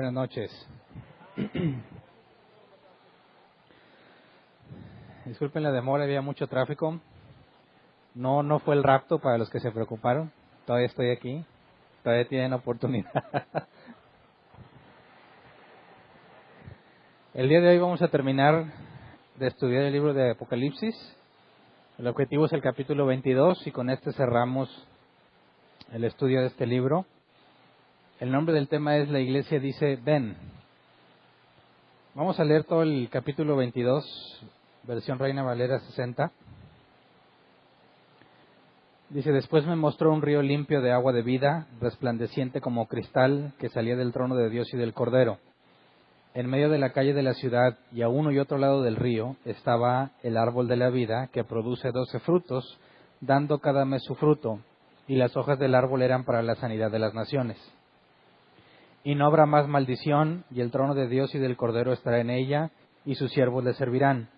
Buenas noches. Disculpen la demora, había mucho tráfico. No fue el rapto para los que se preocuparon. Todavía estoy aquí. Todavía tienen oportunidad. El día de hoy vamos a terminar de estudiar el libro de Apocalipsis. El objetivo es el capítulo 22 y con este cerramos el estudio de este libro. El nombre del tema es La Iglesia dice ven. Vamos a leer todo el capítulo 22, versión Reina Valera 60. Dice, después me mostró un río limpio de agua de vida, resplandeciente como cristal, que salía del trono de Dios y del Cordero. En medio de la calle de la ciudad y a uno y otro lado del río estaba el árbol de la vida, que produce 12 frutos, dando cada mes su fruto, y las hojas del árbol eran para la sanidad de las naciones. Y no habrá más maldición, y el trono de Dios y del Cordero estará en ella, y sus siervos le servirán.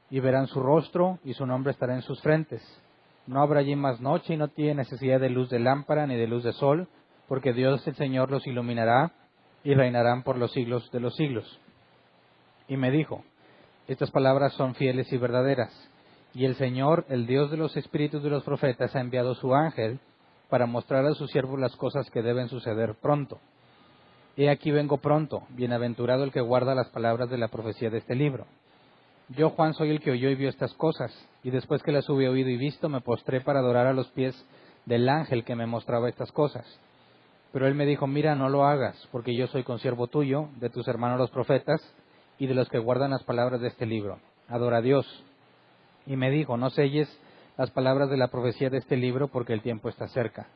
Y verán su rostro, y su nombre estará en sus frentes. No habrá allí más noche, y no tiene necesidad de luz de lámpara ni de luz de sol, porque Dios el Señor los iluminará, y reinarán por los siglos de los siglos. Y me dijo, estas palabras son fieles y verdaderas. Y el Señor, el Dios de los espíritus de los profetas, ha enviado su ángel para mostrar a sus siervos las cosas que deben suceder pronto. He aquí vengo pronto, bienaventurado el que guarda las palabras de la profecía de este libro. Yo, Juan, soy el que oyó y vio estas cosas, y después que las hube oído y visto, me postré para adorar a los pies del ángel que me mostraba estas cosas. Pero él me dijo, mira, no lo hagas, porque yo soy consiervo tuyo, de tus hermanos los profetas, y de los que guardan las palabras de este libro. Adora a Dios. Y me dijo, no selles las palabras de la profecía de este libro, porque el tiempo está cerca.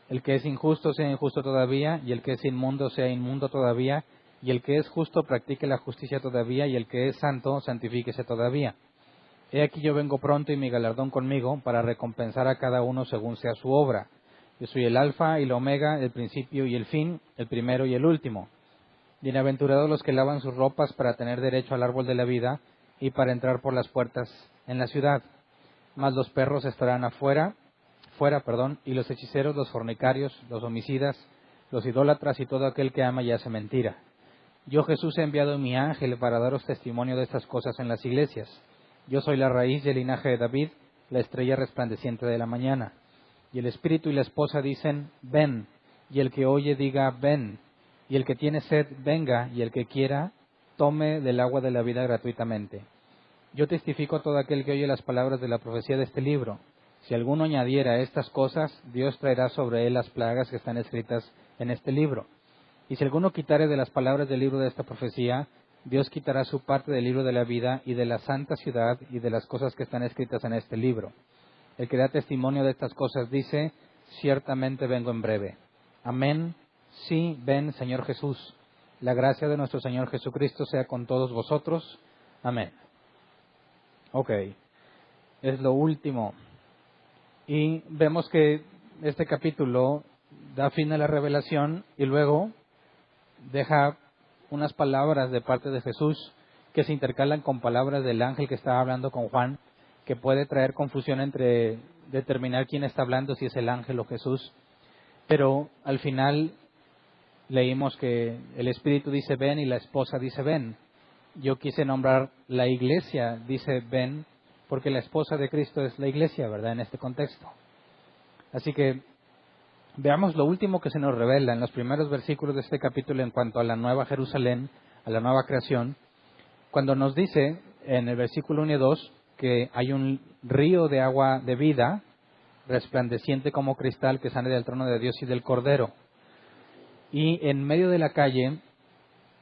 El que es injusto sea injusto todavía, y el que es inmundo sea inmundo todavía, y el que es justo practique la justicia todavía, y el que es santo santifíquese todavía. He aquí yo vengo pronto y mi galardón conmigo, para recompensar a cada uno según sea su obra. Yo soy el alfa y el omega, el principio y el fin, el primero y el último. Bienaventurados los que lavan sus ropas para tener derecho al árbol de la vida, y para entrar por las puertas en la ciudad. Mas los perros estarán fuera, y los hechiceros, los fornicarios, los homicidas, los idólatras y todo aquel que ama y hace mentira. Yo, Jesús, he enviado mi ángel para daros testimonio de estas cosas en las iglesias. Yo soy la raíz del linaje de David, la estrella resplandeciente de la mañana. Y el espíritu y la esposa dicen, ven, y el que oye diga, ven, y el que tiene sed, venga, y el que quiera, tome del agua de la vida gratuitamente. Yo testifico a todo aquel que oye las palabras de la profecía de este libro. Si alguno añadiera estas cosas, Dios traerá sobre él las plagas que están escritas en este libro. Y si alguno quitare de las palabras del libro de esta profecía, Dios quitará su parte del libro de la vida y de la santa ciudad y de las cosas que están escritas en este libro. El que da testimonio de estas cosas dice, ciertamente vengo en breve. Amén. Sí, ven, Señor Jesús. La gracia de nuestro Señor Jesucristo sea con todos vosotros. Amén. Ok, es lo último. Y vemos que este capítulo da fin a la revelación y luego deja unas palabras de parte de Jesús que se intercalan con palabras del ángel que estaba hablando con Juan, que puede traer confusión entre determinar quién está hablando, si es el ángel o Jesús. Pero al final leímos que el Espíritu dice ven y la esposa dice ven. Yo quise nombrar la iglesia, dice ven, porque la esposa de Cristo es la iglesia, ¿verdad? En este contexto. Así que veamos lo último que se nos revela en los primeros versículos de este capítulo en cuanto a la nueva Jerusalén, a la nueva creación, cuando nos dice en el versículo 1 y 2 que hay un río de agua de vida, resplandeciente como cristal, que sale del trono de Dios y del Cordero. Y en medio de la calle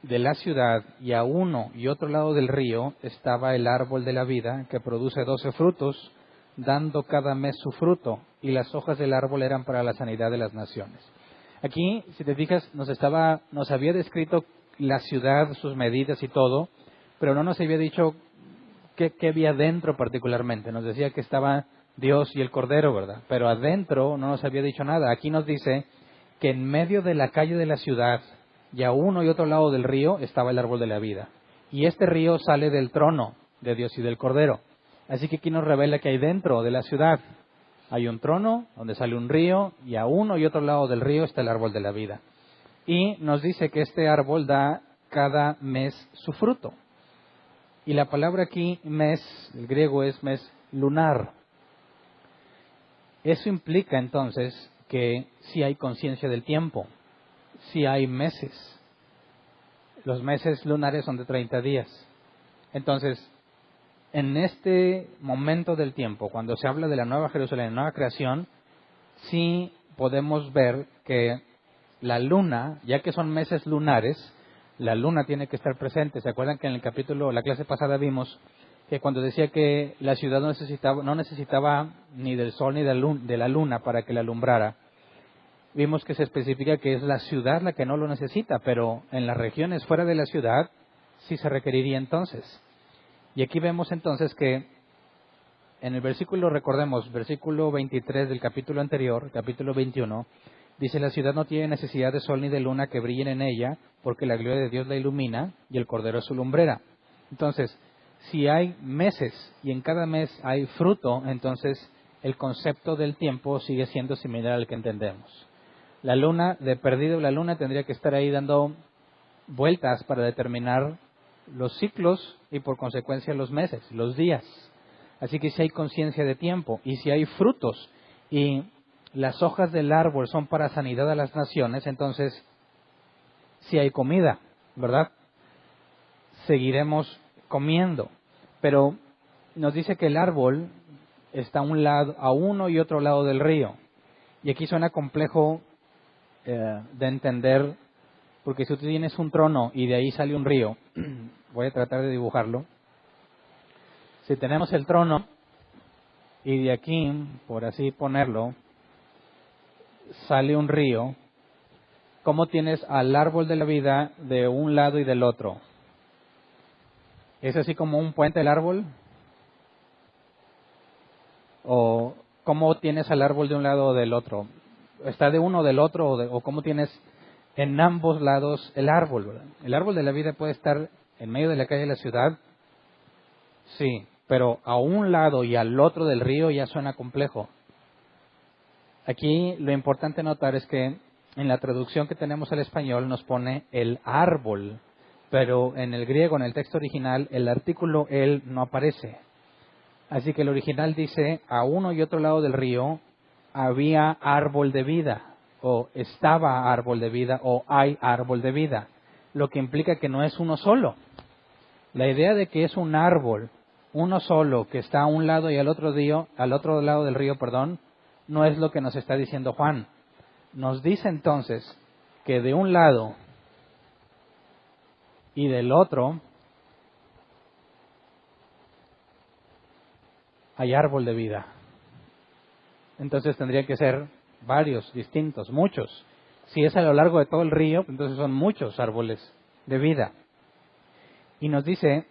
de la ciudad y a uno y otro lado del río estaba el árbol de la vida, que produce 12 frutos, dando cada mes su fruto, y las hojas del árbol eran para la sanidad de las naciones. Aquí, si te fijas, nos había descrito la ciudad, sus medidas y todo, pero no nos había dicho qué había dentro particularmente. Nos decía que estaba Dios y el Cordero, ¿verdad? Pero adentro no nos había dicho nada. Aquí nos dice que en medio de la calle de la ciudad y a uno y otro lado del río estaba el árbol de la vida. Y este río sale del trono de Dios y del Cordero. Así que aquí nos revela que hay dentro de la ciudad. Hay un trono donde sale un río y a uno y otro lado del río está el árbol de la vida. Y nos dice que este árbol da cada mes su fruto. Y la palabra aquí, mes, el griego es mes lunar. Eso implica entonces que sí hay conciencia del tiempo, sí hay meses. Los meses lunares son de 30 días. Entonces, en este momento del tiempo, cuando se habla de la Nueva Jerusalén, la nueva creación, sí podemos ver que la luna, ya que son meses lunares, la luna tiene que estar presente. ¿Se acuerdan que en el capítulo, la clase pasada vimos que cuando decía que la ciudad no necesitaba ni del sol ni de la luna para que la alumbrara? Vimos que se especifica que es la ciudad la que no lo necesita, pero en las regiones fuera de la ciudad sí se requeriría entonces. Y aquí vemos entonces que en el versículo, recordemos, versículo 23 del capítulo anterior, capítulo 21, dice: la ciudad no tiene necesidad de sol ni de luna que brillen en ella, porque la gloria de Dios la ilumina y el Cordero es su lumbrera. Entonces, si hay meses y en cada mes hay fruto, entonces el concepto del tiempo sigue siendo similar al que entendemos. La luna, de perdido la luna, tendría que estar ahí dando vueltas para determinar los ciclos y por consecuencia los meses, los días. Así que si hay conciencia de tiempo y si hay frutos y las hojas del árbol son para sanidad a las naciones, entonces si hay comida, ¿verdad? Seguiremos comiendo. Pero nos dice que el árbol está a uno y otro lado del río. Y aquí suena complejo de entender, porque si tú tienes un trono y de ahí sale un río, voy a tratar de dibujarlo. Si tenemos el trono y de aquí, por así ponerlo, sale un río, ¿cómo tienes al árbol de la vida de un lado y del otro? ¿Es así como un puente el árbol? ¿O cómo tienes al árbol de un lado o del otro? ¿Está de uno o del otro? ¿O cómo tienes en ambos lados el árbol, ¿verdad? El árbol de la vida puede estar en medio de la calle de la ciudad, sí, pero a un lado y al otro del río ya suena complejo. Aquí lo importante notar es que en la traducción que tenemos al español nos pone el árbol, pero en el griego, en el texto original, el artículo el no aparece. Así que el original dice: a uno y otro lado del río había árbol de vida, o estaba árbol de vida, o hay árbol de vida, lo que implica que no es uno solo. La idea de que es un árbol, uno solo, que está a un lado y al otro lado del río, no es lo que nos está diciendo Juan. Nos dice entonces que de un lado y del otro hay árbol de vida. Entonces tendría que ser varios, distintos, muchos. Si es a lo largo de todo el río, entonces son muchos árboles de vida. Y nos dice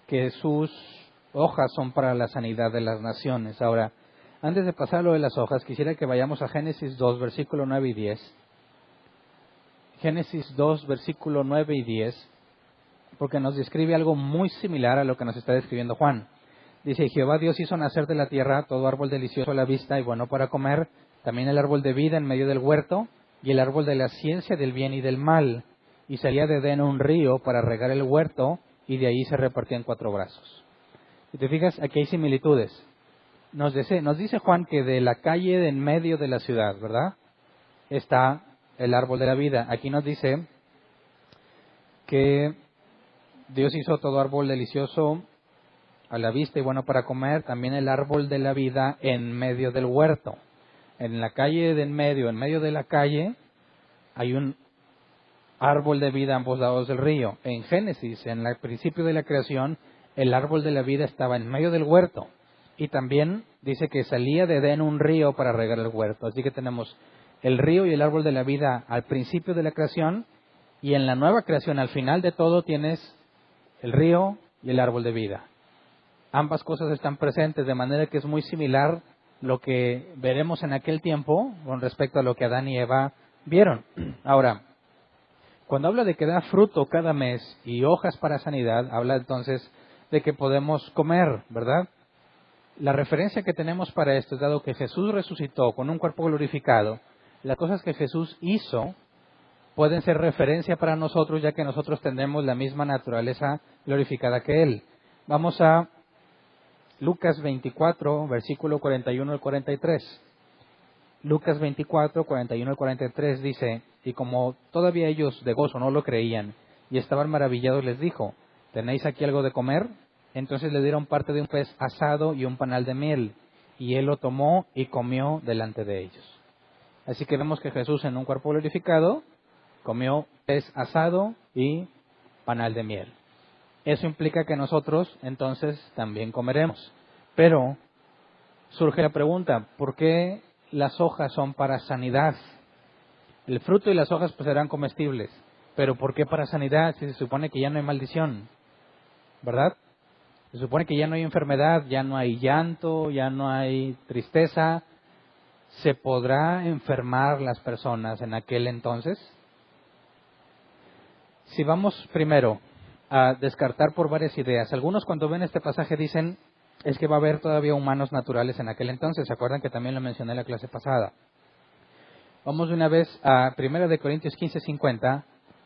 que sus hojas son para la sanidad de las naciones. Ahora, antes de pasar a lo de las hojas, quisiera que vayamos a Génesis 2, versículo 9 y 10. Génesis 2, versículo 9 y 10, porque nos describe algo muy similar a lo que nos está describiendo Juan. Dice: Jehová Dios hizo nacer de la tierra todo árbol delicioso a la vista y bueno para comer, también el árbol de vida en medio del huerto, y el árbol de la ciencia del bien y del mal. Y salía de Edén un río para regar el huerto, y de ahí se repartía en 4 brazos. Si te fijas, aquí hay similitudes. Nos dice Juan que de la calle de en medio de la ciudad, ¿verdad?, está el árbol de la vida. Aquí nos dice que Dios hizo todo árbol delicioso a la vista y bueno para comer, también el árbol de la vida en medio del huerto. En la calle de en medio de la calle, hay un árbol de vida a ambos lados del río. En Génesis, en el principio de la creación, el árbol de la vida estaba en medio del huerto. Y también dice que salía de Edén un río para regar el huerto. Así que tenemos el río y el árbol de la vida al principio de la creación, y en la nueva creación, al final de todo, tienes el río y el árbol de vida. Ambas cosas están presentes, de manera que es muy similar lo que veremos en aquel tiempo con respecto a lo que Adán y Eva vieron. Ahora, cuando habla de que da fruto cada mes y hojas para sanidad, habla entonces de que podemos comer, ¿verdad? La referencia que tenemos para esto es dado que Jesús resucitó con un cuerpo glorificado, las cosas que Jesús hizo pueden ser referencia para nosotros, ya que nosotros tenemos la misma naturaleza glorificada que Él. Vamos a Lucas 24, versículo 41 al 43. Lucas 24, 41 al 43 dice, y como todavía ellos de gozo no lo creían y estaban maravillados, les dijo, ¿tenéis aquí algo de comer? Entonces le dieron parte de un pez asado y un panal de miel, y Él lo tomó y comió delante de ellos. Así que vemos que Jesús, en un cuerpo glorificado, comió pez asado y panal de miel. Eso implica que nosotros entonces también comeremos. Pero surge la pregunta, ¿por qué las hojas son para sanidad? El fruto y las hojas pues serán comestibles, pero ¿por qué para sanidad si se supone que ya no hay maldición? ¿Verdad? Se supone que ya no hay enfermedad, ya no hay llanto, ya no hay tristeza. ¿Se podrá enfermar las personas en aquel entonces? Si vamos primero a descartar por varias ideas, algunos cuando ven este pasaje dicen, es que va a haber todavía humanos naturales en aquel entonces. ¿Se acuerdan que también lo mencioné en la clase pasada? Vamos de una vez a 1 Corintios 15:50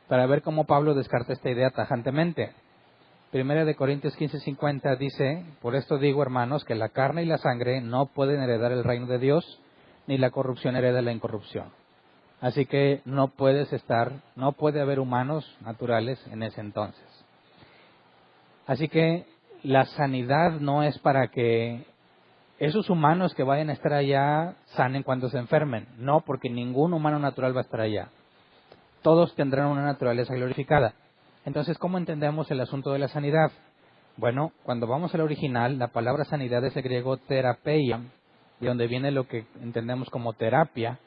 para ver cómo Pablo descarta esta idea tajantemente. 1 Corintios 15:50 dice, por esto digo, hermanos, que la carne y la sangre no pueden heredar el reino de Dios, ni la corrupción hereda la incorrupción. Así que no puede haber humanos naturales en ese entonces. Así que la sanidad no es para que esos humanos que vayan a estar allá sanen cuando se enfermen. No, porque ningún humano natural va a estar allá. Todos tendrán una naturaleza glorificada. Entonces, ¿cómo entendemos el asunto de la sanidad? Bueno, cuando vamos al original, la palabra sanidad es el griego terapeia, de donde viene lo que entendemos como terapia,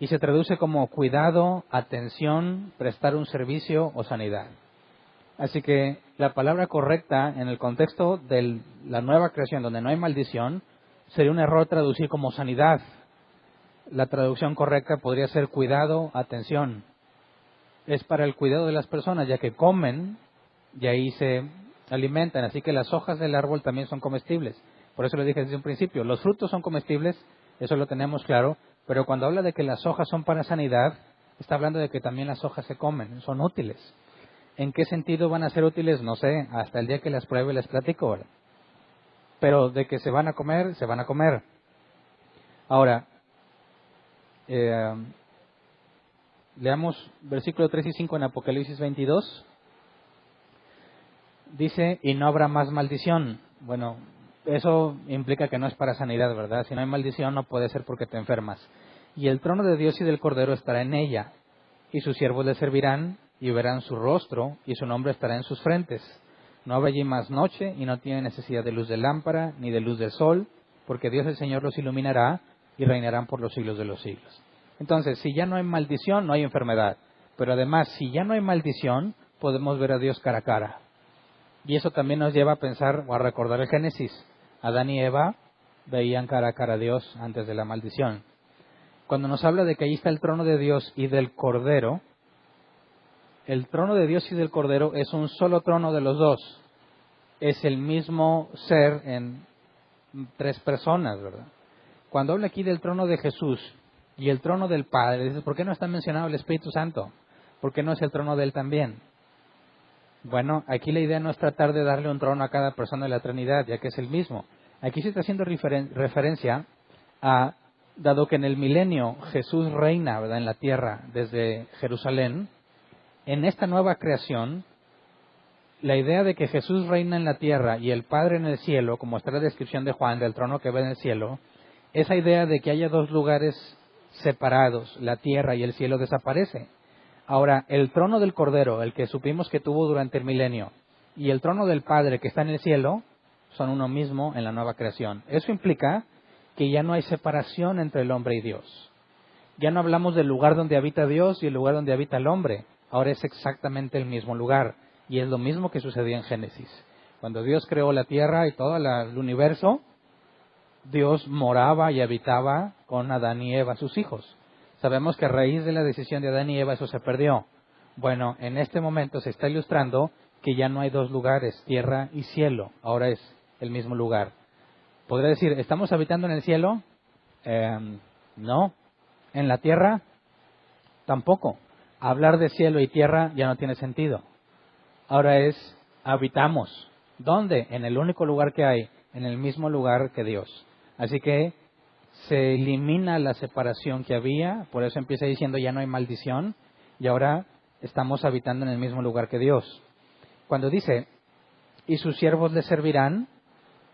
y se traduce como cuidado, atención, prestar un servicio o sanidad. Así que la palabra correcta en el contexto de la nueva creación, donde no hay maldición, sería un error traducir como sanidad. La traducción correcta podría ser cuidado, atención. Es para el cuidado de las personas, ya que comen y ahí se alimentan. Así que las hojas del árbol también son comestibles. Por eso lo dije desde un principio. Los frutos son comestibles, eso lo tenemos claro. Pero cuando habla de que las hojas son para sanidad, está hablando de que también las hojas se comen, son útiles. ¿En qué sentido van a ser útiles? No sé, hasta el día que las pruebe les platico, ¿verdad? Pero de que se van a comer, se van a comer. Ahora, leamos versículo 3 y 5 en Apocalipsis 22. Dice, y no habrá más maldición. Bueno, eso implica que no es para sanidad, ¿verdad? Si no hay maldición no puede ser porque te enfermas. Y el trono de Dios y del Cordero estará en ella, y sus siervos le servirán, y verán su rostro, y su nombre estará en sus frentes. No habrá allí más noche, y no tiene necesidad de luz de lámpara, ni de luz del sol, porque Dios el Señor los iluminará, y reinarán por los siglos de los siglos. Entonces, si ya no hay maldición, no hay enfermedad. Pero además, si ya no hay maldición, podemos ver a Dios cara a cara. Y eso también nos lleva a pensar o a recordar el Génesis. Adán y Eva veían cara a cara a Dios antes de la maldición. Cuando nos habla de que ahí está el trono de Dios y del Cordero, el trono de Dios y del Cordero es un solo trono de los dos. Es el mismo ser en tres personas, ¿verdad? Cuando habla aquí del trono de Jesús y el trono del Padre, dices, ¿por qué no está mencionado el Espíritu Santo? ¿Por qué no es el trono de Él también? Bueno, aquí la idea no es tratar de darle un trono a cada persona de la Trinidad, ya que es el mismo. Aquí se está haciendo referencia a, dado que en el milenio Jesús reina, ¿verdad?, en la tierra desde Jerusalén, en esta nueva creación, la idea de que Jesús reina en la tierra y el Padre en el cielo, como está la descripción de Juan del trono que ve en el cielo, esa idea de que haya dos lugares separados, la tierra y el cielo, desaparece. Ahora, el trono del Cordero, el que supimos que tuvo durante el milenio, y el trono del Padre que está en el cielo, son uno mismo en la nueva creación. Eso implica que ya no hay separación entre el hombre y Dios. Ya no hablamos del lugar donde habita Dios y el lugar donde habita el hombre. Ahora es exactamente el mismo lugar. Y es lo mismo que sucedió en Génesis. Cuando Dios creó la tierra y todo el universo, Dios moraba y habitaba con Adán y Eva, sus hijos. Sabemos que a raíz de la decisión de Adán y Eva eso se perdió. Bueno, en este momento se está ilustrando que ya no hay dos lugares, tierra y cielo. Ahora es el mismo lugar. ¿Podría decir, estamos habitando en el cielo? No. En la tierra, tampoco. Hablar de cielo y tierra ya no tiene sentido. Ahora es, habitamos. ¿Dónde? En el único lugar que hay, en el mismo lugar que Dios. Así que se elimina la separación que había, por eso empieza diciendo ya no hay maldición, y ahora estamos habitando en el mismo lugar que Dios. Cuando dice, y sus siervos le servirán,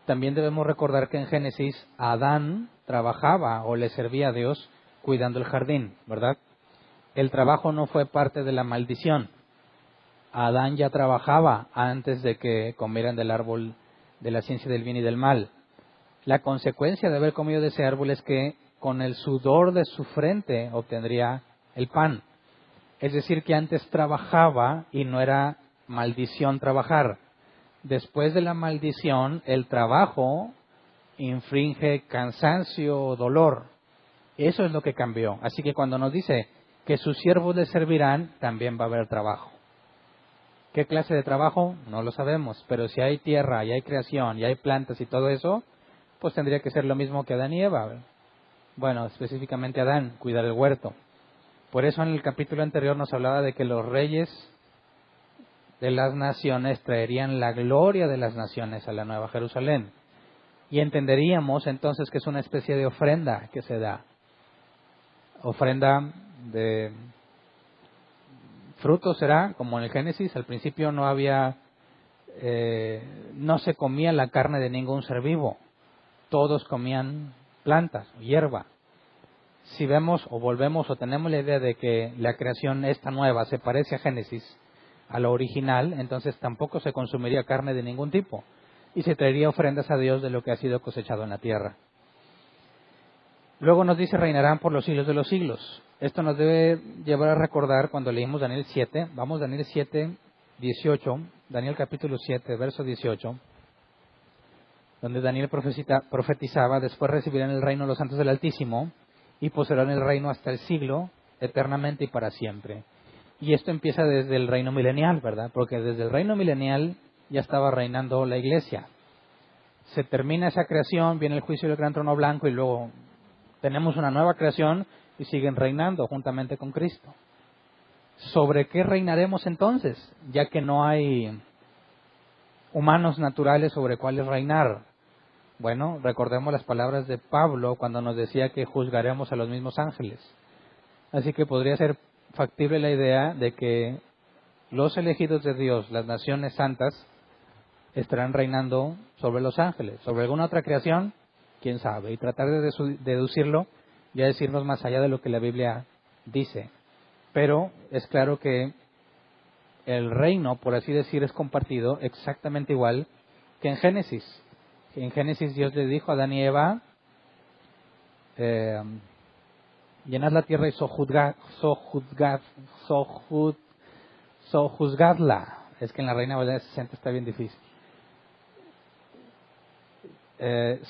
también debemos recordar que en Génesis Adán trabajaba o le servía a Dios cuidando el jardín, ¿verdad? El trabajo no fue parte de la maldición. Adán ya trabajaba antes de que comieran del árbol de la ciencia del bien y del mal. La consecuencia de haber comido de ese árbol es que con el sudor de su frente obtendría el pan. Es decir, que antes trabajaba y no era maldición trabajar. Después de la maldición, el trabajo infringe cansancio, dolor. Eso es lo que cambió. Así que cuando nos dice que sus siervos le servirán, también va a haber trabajo. ¿Qué clase de trabajo? No lo sabemos, pero si hay tierra, y hay creación, y hay plantas y todo eso, pues tendría que ser lo mismo que Adán y Eva. Bueno, específicamente Adán, cuidar el huerto. Por eso en el capítulo anterior nos hablaba de que los reyes de las naciones traerían la gloria de las naciones a la Nueva Jerusalén. Y entenderíamos entonces que es una especie de ofrenda que se da. Ofrenda de frutos será, como en el Génesis, al principio no había, no se comía la carne de ningún ser vivo. Todos comían plantas, hierba. Si vemos o volvemos o tenemos la idea de que la creación esta nueva se parece a Génesis, a lo original, entonces tampoco se consumiría carne de ningún tipo y se traería ofrendas a Dios de lo que ha sido cosechado en la tierra. Luego nos dice, reinarán por los siglos de los siglos. Esto nos debe llevar a recordar cuando leímos Daniel 7, vamos Daniel 7, 18, Daniel capítulo 7, verso 18, donde Daniel profetizaba, después recibirán el reino los santos del Altísimo y poseerán el reino hasta el siglo, eternamente y para siempre. Y esto empieza desde el reino milenial, ¿verdad? Porque desde el reino milenial ya estaba reinando la iglesia. Se termina esa creación, viene el juicio del gran trono blanco y luego tenemos una nueva creación y siguen reinando juntamente con Cristo. ¿Sobre qué reinaremos entonces? Ya que no hay humanos naturales sobre cuáles reinar. Bueno, recordemos las palabras de Pablo cuando nos decía que juzgaremos a los mismos ángeles. Así que podría ser factible la idea de que los elegidos de Dios, las naciones santas, estarán reinando sobre los ángeles. ¿Sobre alguna otra creación? ¿Quién sabe? Y tratar de deducirlo y a decirnos más allá de lo que la Biblia dice. Pero es claro que el reino, por así decir, es compartido exactamente igual que en Génesis. En Génesis Dios le dijo a Adán y Eva, llenad la tierra y sojuzgadla. Es que en la Reina Valera 60 está bien difícil.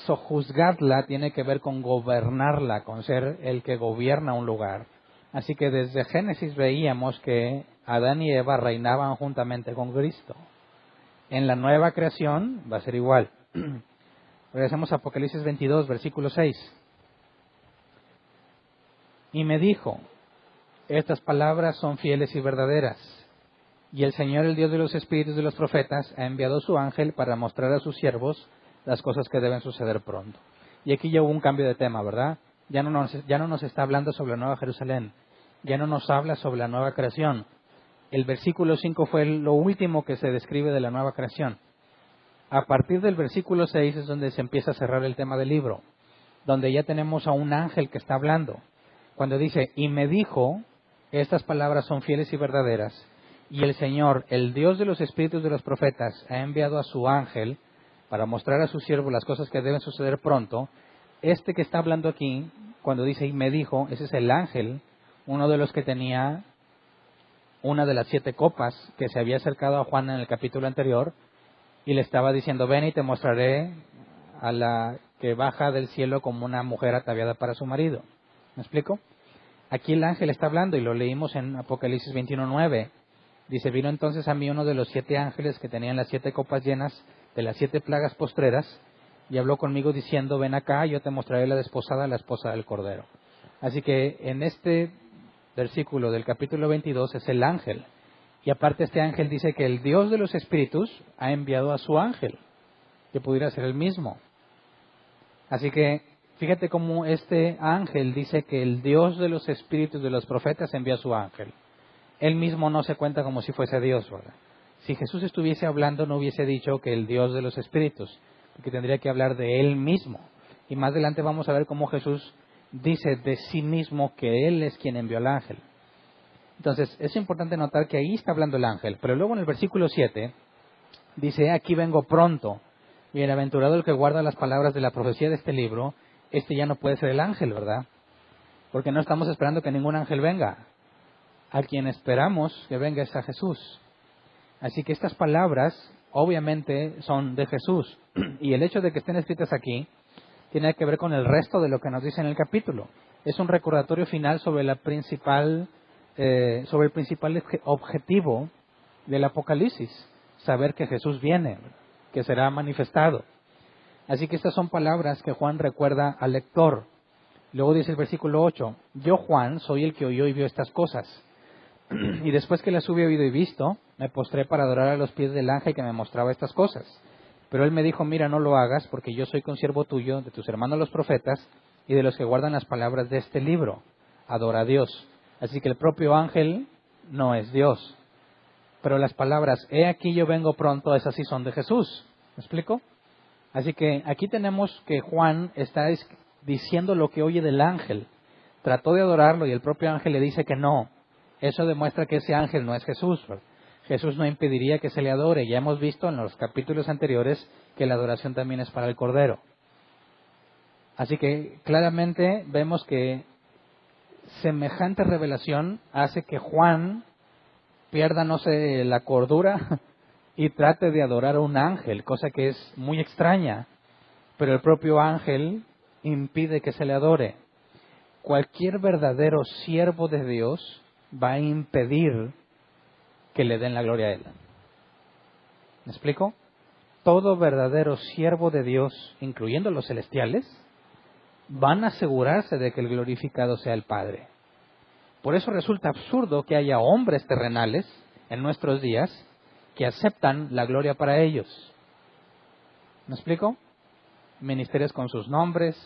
Sojuzgadla tiene que ver con gobernarla, con ser el que gobierna un lugar. Así que desde Génesis veíamos que Adán y Eva reinaban juntamente con Cristo. En la nueva creación va a ser igual. Regresamos a Apocalipsis 22, versículo 6. Y me dijo, estas palabras son fieles y verdaderas. Y el Señor, el Dios de los espíritus de los profetas, ha enviado su ángel para mostrar a sus siervos las cosas que deben suceder pronto. Y aquí ya hubo un cambio de tema, ¿verdad? Ya no nos está hablando sobre la Nueva Jerusalén. Ya no nos habla sobre la nueva creación. El versículo 5 fue lo último que se describe de la nueva creación. A partir del versículo 6 es donde se empieza a cerrar el tema del libro, donde ya tenemos a un ángel que está hablando. Cuando dice, y me dijo, estas palabras son fieles y verdaderas, y el Señor, el Dios de los espíritus de los profetas, ha enviado a su ángel para mostrar a su siervo las cosas que deben suceder pronto. Este que está hablando aquí, cuando dice, y me dijo, ese es el ángel, uno de los que tenía una de las 7 copas que se había acercado a Juan en el capítulo anterior, y le estaba diciendo, ven y te mostraré a la que baja del cielo como una mujer ataviada para su marido. ¿Me explico? Aquí el ángel está hablando y lo leímos en Apocalipsis 21:9. Dice, vino entonces a mí uno de los 7 ángeles que tenían las 7 copas llenas de las 7 plagas postreras y habló conmigo diciendo, ven acá, yo te mostraré la desposada, la esposa del Cordero. Así que en este versículo del capítulo 22 es el ángel. Y aparte este ángel dice que el Dios de los espíritus ha enviado a su ángel, que pudiera ser el mismo. Así que fíjate cómo este ángel dice que el Dios de los espíritus de los profetas envía a su ángel. Él mismo no se cuenta como si fuese Dios, ¿verdad? Si Jesús estuviese hablando, no hubiese dicho que el Dios de los espíritus, porque tendría que hablar de Él mismo. Y más adelante vamos a ver cómo Jesús dice de sí mismo que Él es quien envió al ángel. Entonces, es importante notar que ahí está hablando el ángel. Pero luego en el versículo 7 dice, aquí vengo pronto. Bienaventurado el que guarda las palabras de la profecía de este libro. Este ya no puede ser el ángel, ¿verdad? Porque no estamos esperando que ningún ángel venga. A quien esperamos que venga es a Jesús. Así que estas palabras obviamente son de Jesús. Y el hecho de que estén escritas aquí tiene que ver con el resto de lo que nos dice en el capítulo. Es un recordatorio final sobre el principal objetivo del Apocalipsis. Saber que Jesús viene, que será manifestado. Así que estas son palabras que Juan recuerda al lector. Luego dice el versículo 8, yo Juan soy el que oyó y vio estas cosas. Y después que las hube oído y visto, me postré para adorar a los pies del ángel que me mostraba estas cosas. Pero él me dijo, mira, no lo hagas, porque yo soy consiervo tuyo, de tus hermanos los profetas, y de los que guardan las palabras de este libro. Adora a Dios. Así que el propio ángel no es Dios. Pero las palabras, he aquí yo vengo pronto, esas sí son de Jesús. ¿Me explico? Así que aquí tenemos que Juan está diciendo lo que oye del ángel. Trató de adorarlo y el propio ángel le dice que no. Eso demuestra que ese ángel no es Jesús. Jesús no impediría que se le adore. Ya hemos visto en los capítulos anteriores que la adoración también es para el Cordero. Así que claramente vemos que semejante revelación hace que Juan pierda, no sé, la cordura y trate de adorar a un ángel, cosa que es muy extraña. Pero el propio ángel impide que se le adore. Cualquier verdadero siervo de Dios va a impedir que le den la gloria a Él. ¿Me explico? Todo verdadero siervo de Dios, incluyendo los celestiales, van a asegurarse de que el glorificado sea el Padre. Por eso resulta absurdo que haya hombres terrenales en nuestros días que aceptan la gloria para ellos. ¿Me explico? Ministerios con sus nombres,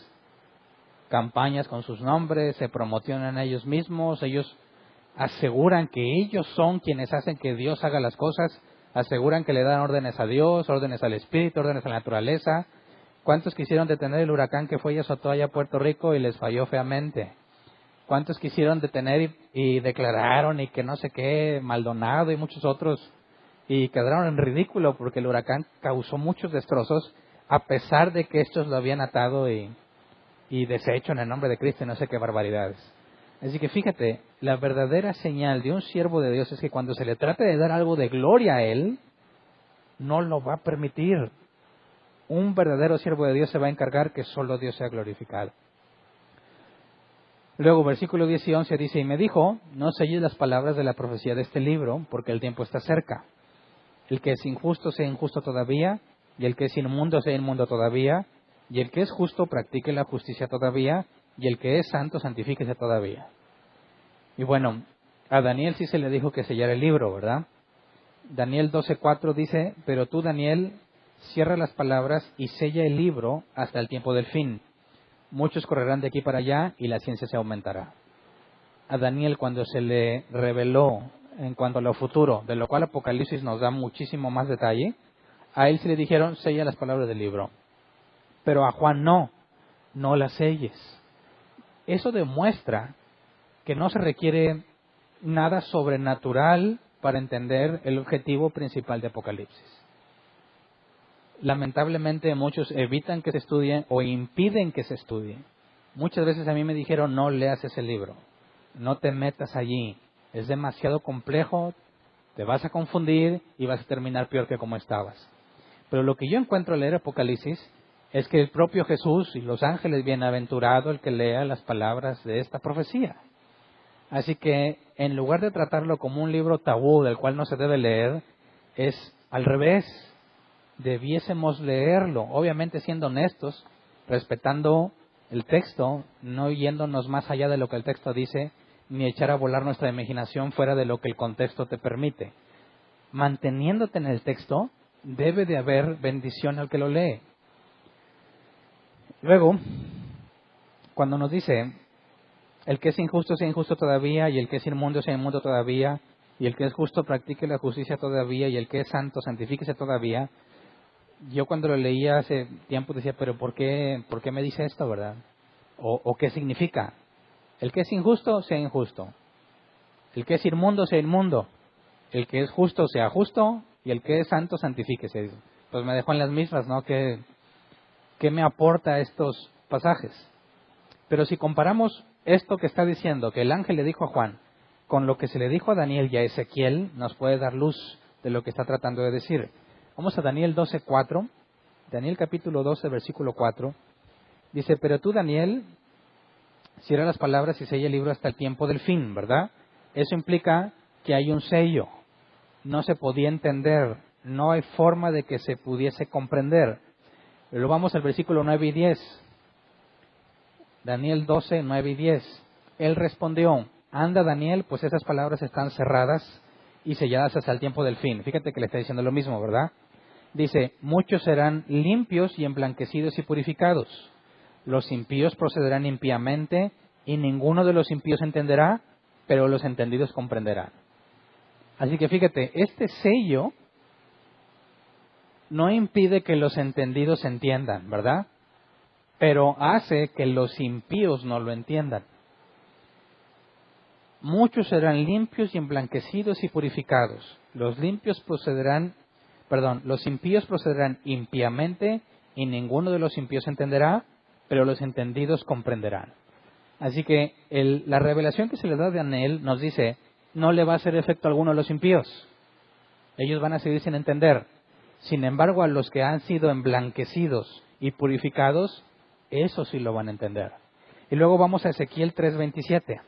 campañas con sus nombres, se promocionan a ellos mismos, ellos aseguran que ellos son quienes hacen que Dios haga las cosas, aseguran que le dan órdenes a Dios, órdenes al Espíritu, órdenes a la naturaleza. ¿Cuántos quisieron detener el huracán que fue y azotó allá a Puerto Rico y les falló feamente? ¿Cuántos quisieron detener y declararon y que no sé qué, Maldonado y muchos otros, y quedaron en ridículo porque el huracán causó muchos destrozos a pesar de que estos lo habían atado y deshecho en el nombre de Cristo y no sé qué barbaridades? Así que fíjate, la verdadera señal de un siervo de Dios es que cuando se le trate de dar algo de gloria a Él, no lo va a permitir. Un verdadero siervo de Dios se va a encargar que solo Dios sea glorificado. Luego, versículo 10 y 11 dice, y me dijo, no selles las palabras de la profecía de este libro, porque el tiempo está cerca. El que es injusto sea injusto todavía, y el que es inmundo sea inmundo todavía, y el que es justo practique la justicia todavía, y el que es santo santifíquese todavía. Y bueno, a Daniel sí se le dijo que sellara el libro, ¿verdad? Daniel 12:4 dice, pero tú, Daniel, cierra las palabras y sella el libro hasta el tiempo del fin. Muchos correrán de aquí para allá y la ciencia se aumentará. A Daniel, cuando se le reveló en cuanto a lo futuro, de lo cual Apocalipsis nos da muchísimo más detalle, a él se le dijeron, sella las palabras del libro. Pero a Juan no las selles. Eso demuestra que no se requiere nada sobrenatural para entender el objetivo principal de Apocalipsis. Lamentablemente muchos evitan que se estudie o impiden que se estudie. Muchas veces a mí me dijeron, no leas ese libro, no te metas allí, es demasiado complejo, te vas a confundir y vas a terminar peor que como estabas. Pero lo que yo encuentro al leer Apocalipsis es que el propio Jesús y los ángeles, bienaventurado el que lea las palabras de esta profecía. Así que en lugar de tratarlo como un libro tabú del cual no se debe leer, es al revés. Debiésemos leerlo, obviamente siendo honestos, respetando el texto, no yéndonos más allá de lo que el texto dice, ni echar a volar nuestra imaginación fuera de lo que el contexto te permite. Manteniéndote en el texto, debe de haber bendición al que lo lee. Luego, cuando nos dice, el que es injusto sea injusto todavía, y el que es inmundo sea inmundo todavía, y el que es justo practique la justicia todavía, y el que es santo santifíquese todavía. Yo cuando lo leía hace tiempo decía, pero ¿por qué me dice esto, verdad? ¿O qué significa? El que es injusto sea injusto, el que es inmundo sea inmundo, el que es justo sea justo, y el que es santo santifíquese. Pues me dejó en las mismas, ¿no? ¿Qué me aporta estos pasajes? Pero si comparamos esto que está diciendo, que el ángel le dijo a Juan, con lo que se le dijo a Daniel y a Ezequiel, nos puede dar luz de lo que está tratando de decir. Vamos a Daniel 12:4, Daniel capítulo 12, versículo 4. Dice, pero tú, Daniel, cierra las palabras y sella el libro hasta el tiempo del fin, ¿verdad? Eso implica que hay un sello. No se podía entender, no hay forma de que se pudiese comprender. Pero vamos al versículo 9 y 10. Daniel 12, 9 y 10. Él respondió, anda Daniel, pues esas palabras están cerradas y selladas hasta el tiempo del fin. Fíjate que le está diciendo lo mismo, ¿verdad? Dice, muchos serán limpios y emblanquecidos y purificados. Los impíos procederán impíamente y ninguno de los impíos entenderá, pero los entendidos comprenderán. Así que fíjate, este sello no impide que los entendidos entiendan, ¿verdad? Pero hace que los impíos no lo entiendan. Muchos serán limpios y emblanquecidos y purificados. Los impíos procederán impíamente y ninguno de los impíos entenderá, pero los entendidos comprenderán. Así que la revelación que se le da a Daniel nos dice, no le va a hacer efecto alguno a los impíos. Ellos van a seguir sin entender. Sin embargo, a los que han sido emblanquecidos y purificados, eso sí lo van a entender. Y luego vamos a Ezequiel 3:27.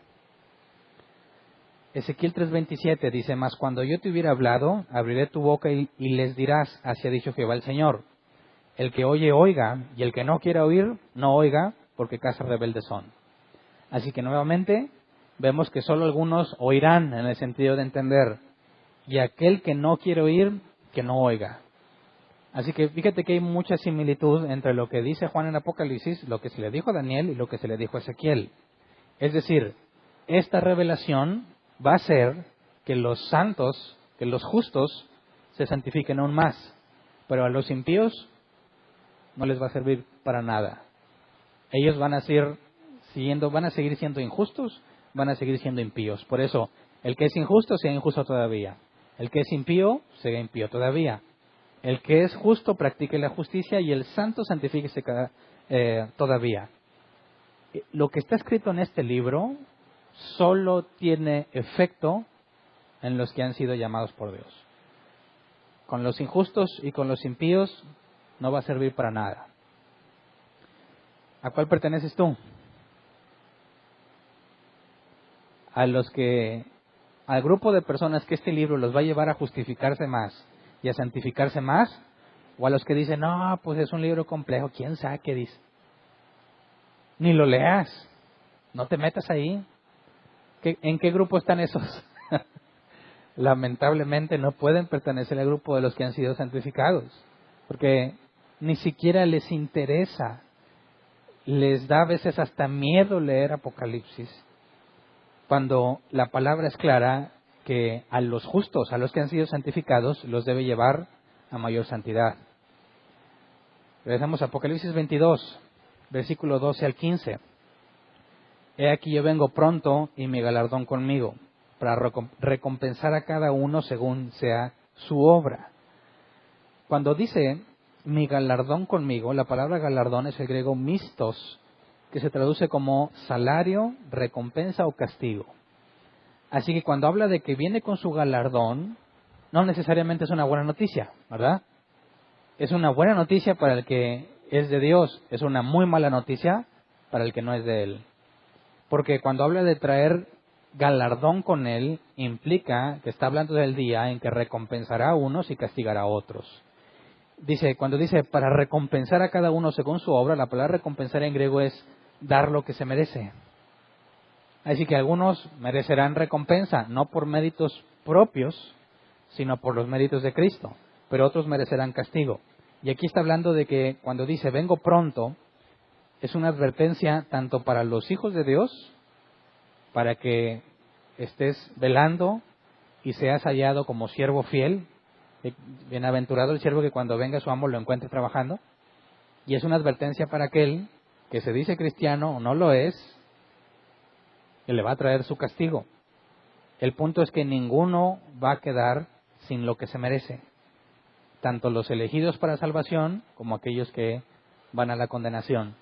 Ezequiel 3:27 dice, mas cuando yo te hubiera hablado, abriré tu boca y les dirás, así ha dicho Jehová el Señor. El que oye, oiga, y el que no quiera oír, no oiga, porque casas rebeldes son. Así que nuevamente vemos que solo algunos oirán en el sentido de entender, y aquel que no quiere oír, que no oiga. Así que fíjate que hay mucha similitud entre lo que dice Juan en Apocalipsis, lo que se le dijo a Daniel y lo que se le dijo a Ezequiel. Es decir, esta revelación va a hacer que los santos, que los justos, se santifiquen aún más. Pero a los impíos no les va a servir para nada. Ellos van a seguir siendo injustos, van a seguir siendo impíos. Por eso, el que es injusto, sea injusto todavía. El que es impío, sea impío todavía. El que es justo, practique la justicia, y el santo, santifíquese todavía. Lo que está escrito en este libro solo tiene efecto en los que han sido llamados por Dios. Con los injustos y con los impíos no va a servir para nada. ¿A cuál perteneces tú? Al grupo de personas que este libro los va a llevar a justificarse más y a santificarse más, o a los que dicen, no, pues es un libro complejo, quién sabe qué dice. Ni lo leas, no te metas ahí. ¿En qué grupo están esos? Lamentablemente no pueden pertenecer al grupo de los que han sido santificados, porque ni siquiera les interesa, les da a veces hasta miedo leer Apocalipsis, cuando la palabra es clara que a los justos, a los que han sido santificados, los debe llevar a mayor santidad. Regresamos a Apocalipsis 22, versículo 12 al 15. He aquí yo vengo pronto y mi galardón conmigo, para recompensar a cada uno según sea su obra. Cuando dice mi galardón conmigo, la palabra galardón es el griego mistos, que se traduce como salario, recompensa o castigo. Así que cuando habla de que viene con su galardón, no necesariamente es una buena noticia, ¿verdad? Es una buena noticia para el que es de Dios, es una muy mala noticia para el que no es de Él. Porque cuando habla de traer galardón con Él, implica que está hablando del día en que recompensará a unos y castigará a otros. Cuando dice para recompensar a cada uno según su obra, la palabra recompensar en griego es dar lo que se merece. Así que algunos merecerán recompensa, no por méritos propios, sino por los méritos de Cristo, pero otros merecerán castigo. Y aquí está hablando de que cuando dice vengo pronto, es una advertencia tanto para los hijos de Dios, para que estés velando y seas hallado como siervo fiel. Bienaventurado el siervo que cuando venga su amo lo encuentre trabajando. Y es una advertencia para aquel que se dice cristiano o no lo es, que le va a traer su castigo. El punto es que ninguno va a quedar sin lo que se merece. Tanto los elegidos para salvación como aquellos que van a la condenación.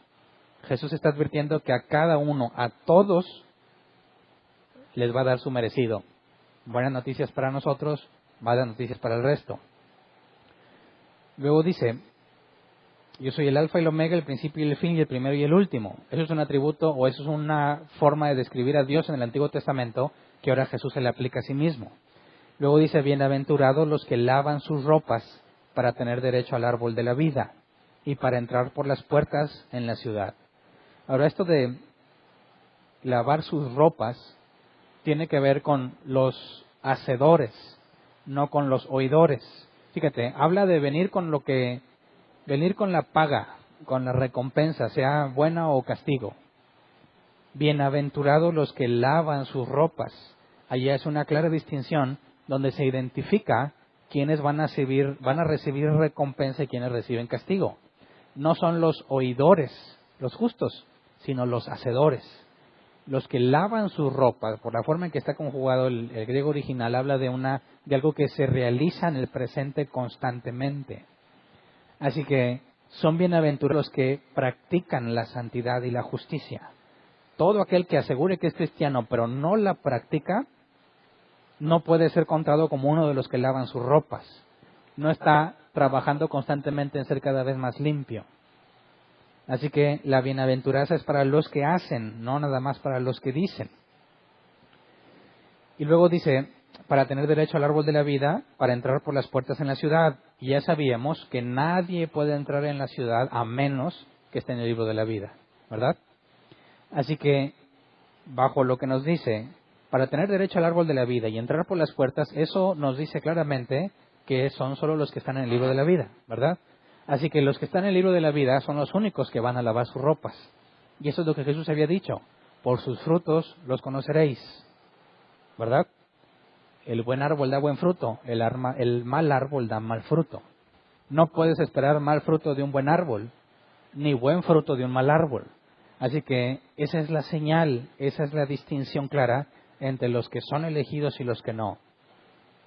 Jesús está advirtiendo que a cada uno, a todos, les va a dar su merecido. Buenas noticias para nosotros, malas noticias para el resto. Luego dice, yo soy el alfa y el omega, el principio y el fin, y el primero y el último. Eso es un atributo o eso es una forma de describir a Dios en el Antiguo Testamento que ahora Jesús se le aplica a sí mismo. Luego dice, bienaventurados los que lavan sus ropas para tener derecho al árbol de la vida y para entrar por las puertas en la ciudad. Ahora, esto de lavar sus ropas tiene que ver con los hacedores, no con los oidores. Fíjate, habla de venir con la paga, con la recompensa, sea buena o castigo. Bienaventurados los que lavan sus ropas. Allá es una clara distinción donde se identifica quiénes van a recibir recompensa y quiénes reciben castigo. No son los oidores, los justos, sino los hacedores. Los que lavan sus ropas, por la forma en que está conjugado el griego original, habla de algo que se realiza en el presente constantemente. Así que son bienaventurados los que practican la santidad y la justicia. Todo aquel que asegure que es cristiano pero no la practica, no puede ser contado como uno de los que lavan sus ropas. No está trabajando constantemente en ser cada vez más limpio. Así que la bienaventuranza es para los que hacen, no nada más para los que dicen. Y luego dice, para tener derecho al árbol de la vida, para entrar por las puertas en la ciudad. Y ya sabíamos que nadie puede entrar en la ciudad a menos que esté en el libro de la vida, ¿verdad? Así que, bajo lo que nos dice, para tener derecho al árbol de la vida y entrar por las puertas, eso nos dice claramente que son solo los que están en el libro de la vida, ¿verdad? Así que los que están en el libro de la vida son los únicos que van a lavar sus ropas. Y eso es lo que Jesús había dicho. Por sus frutos los conoceréis, ¿verdad? El buen árbol da buen fruto, el mal árbol da mal fruto. No puedes esperar mal fruto de un buen árbol, ni buen fruto de un mal árbol. Así que esa es la señal, esa es la distinción clara entre los que son elegidos y los que no.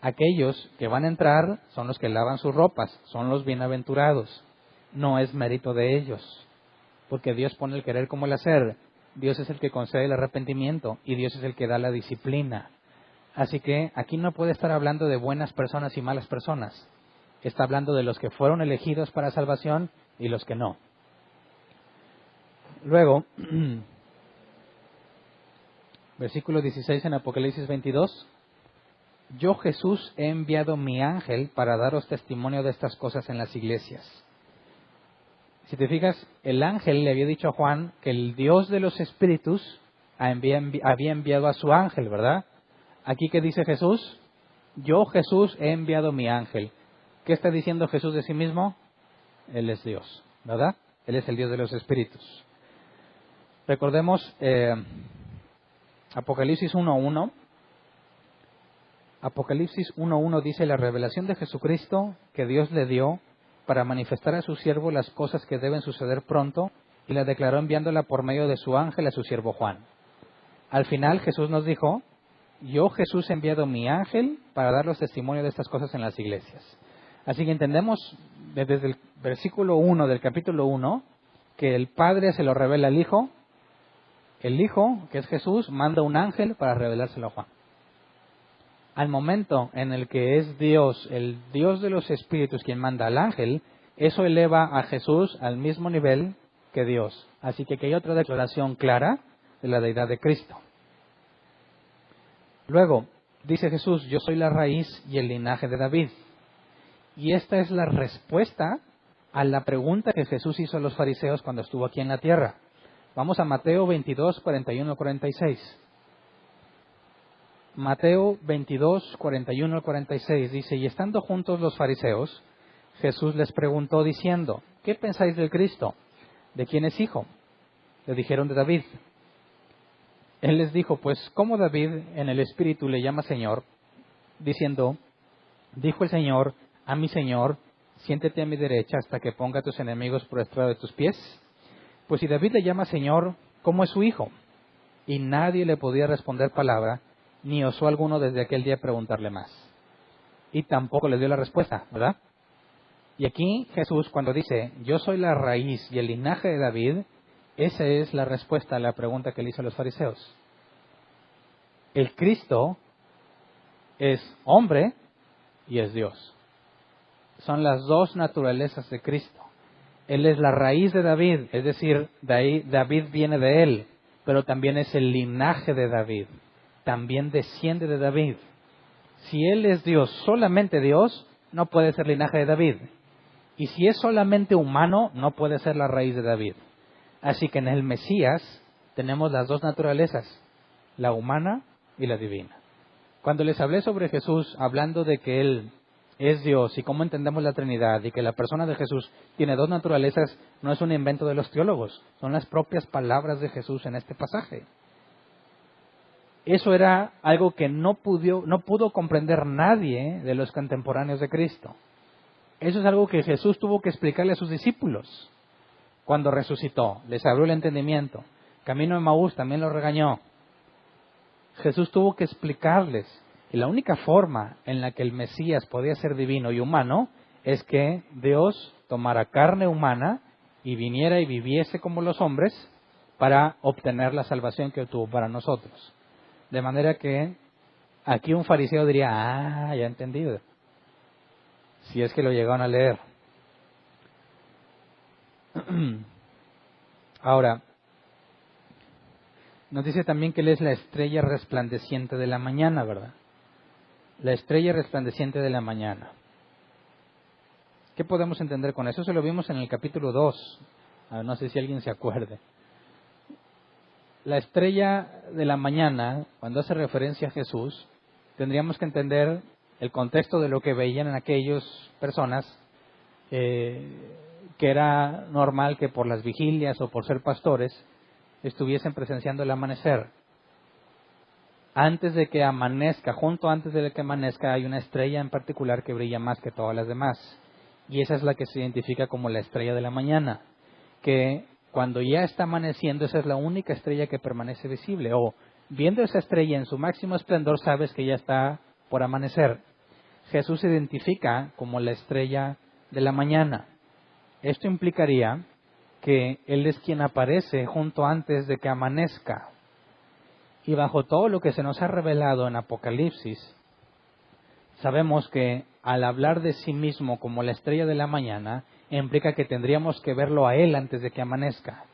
Aquellos que van a entrar son los que lavan sus ropas, son los bienaventurados. No es mérito de ellos, porque Dios pone el querer como el hacer. Dios es el que concede el arrepentimiento y Dios es el que da la disciplina. Así que aquí no puede estar hablando de buenas personas y malas personas. Está hablando de los que fueron elegidos para salvación y los que no. Luego, versículo 16 en Apocalipsis 22. Yo, Jesús, he enviado mi ángel para daros testimonio de estas cosas en las iglesias. Si te fijas, el ángel le había dicho a Juan que el Dios de los espíritus había enviado a su ángel, ¿verdad? Aquí, ¿qué dice Jesús? Yo, Jesús, he enviado mi ángel. ¿Qué está diciendo Jesús de sí mismo? Él es Dios, ¿verdad? Él es el Dios de los espíritus. Recordemos Apocalipsis 1.1. Apocalipsis 1.1 dice, la revelación de Jesucristo que Dios le dio para manifestar a su siervo las cosas que deben suceder pronto, y la declaró enviándola por medio de su ángel a su siervo Juan. Al final Jesús nos dijo, yo, Jesús, he enviado mi ángel para dar los testimonios de estas cosas en las iglesias. Así que entendemos desde el versículo 1 del capítulo 1 que el Padre se lo revela al Hijo. El Hijo, que es Jesús, manda un ángel para revelárselo a Juan. Al momento en el que es Dios, el Dios de los espíritus, quien manda al ángel, eso eleva a Jesús al mismo nivel que Dios. Así que aquí hay otra declaración clara de la deidad de Cristo. Luego, dice Jesús, yo soy la raíz y el linaje de David. Y esta es la respuesta a la pregunta que Jesús hizo a los fariseos cuando estuvo aquí en la tierra. Vamos a Mateo 22, 41 al 46. Mateo 22, 41 al 46 dice, y estando juntos los fariseos, Jesús les preguntó diciendo, ¿qué pensáis del Cristo? ¿De quién es hijo? Le dijeron de David. Él les dijo, pues, ¿cómo David en el Espíritu le llama Señor? Diciendo, dijo el Señor a mi Señor, siéntete a mi derecha hasta que ponga a tus enemigos por estrado de tus pies. Pues si David le llama Señor, ¿cómo es su hijo? Y nadie le podía responder palabra, ni osó alguno desde aquel día preguntarle más. Y tampoco le dio la respuesta, ¿verdad? Y aquí Jesús, cuando dice, yo soy la raíz y el linaje de David, esa es la respuesta a la pregunta que le hizo a los fariseos. El Cristo es hombre y es Dios. Son las dos naturalezas de Cristo. Él es la raíz de David, es decir, David viene de él, pero también es el linaje de David, también desciende de David. Si Él es Dios, solamente Dios, no puede ser linaje de David. Y si es solamente humano, no puede ser la raíz de David. Así que en el Mesías tenemos las dos naturalezas, la humana y la divina. Cuando les hablé sobre Jesús, hablando de que Él es Dios y cómo entendemos la Trinidad y que la persona de Jesús tiene dos naturalezas, no es un invento de los teólogos, son las propias palabras de Jesús en este pasaje. Eso era algo que no pudo comprender nadie de los contemporáneos de Cristo. Eso es algo que Jesús tuvo que explicarle a sus discípulos cuando resucitó, les abrió el entendimiento. Camino de Emaús también lo regañó. Jesús tuvo que explicarles. Y la única forma en la que el Mesías podía ser divino y humano es que Dios tomara carne humana y viniera y viviese como los hombres para obtener la salvación que obtuvo para nosotros. De manera que aquí un fariseo diría, ya he entendido. Si es que lo llegaron a leer. Ahora, nos dice también que Él es la estrella resplandeciente de la mañana, ¿verdad? La estrella resplandeciente de la mañana. ¿Qué podemos entender con eso? Eso lo vimos en el capítulo 2. No sé si alguien se acuerde. La estrella de la mañana, cuando hace referencia a Jesús, tendríamos que entender el contexto de lo que veían en aquellas personas, que era normal que por las vigilias o por ser pastores estuviesen presenciando el amanecer. Antes de que amanezca, junto antes de que amanezca, hay una estrella en particular que brilla más que todas las demás. Y esa es la que se identifica como la estrella de la mañana, que cuando ya está amaneciendo, esa es la única estrella que permanece visible. O viendo esa estrella en su máximo esplendor, sabes que ya está por amanecer. Jesús se identifica como la estrella de la mañana. Esto implicaría que Él es quien aparece junto antes de que amanezca. Y bajo todo lo que se nos ha revelado en Apocalipsis, sabemos que al hablar de sí mismo como la estrella de la mañana, implica que tendríamos que verlo a Él antes de que amanezca.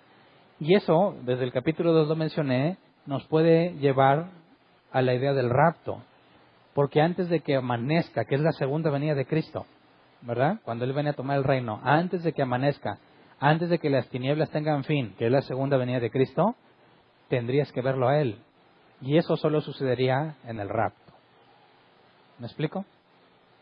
Y eso, desde el capítulo 2 lo mencioné, nos puede llevar a la idea del rapto. Porque antes de que amanezca, que es la segunda venida de Cristo, ¿verdad? Cuando Él viene a tomar el reino, antes de que amanezca, antes de que las tinieblas tengan fin, que es la segunda venida de Cristo, tendrías que verlo a Él. Y eso solo sucedería en el rapto. ¿Me explico?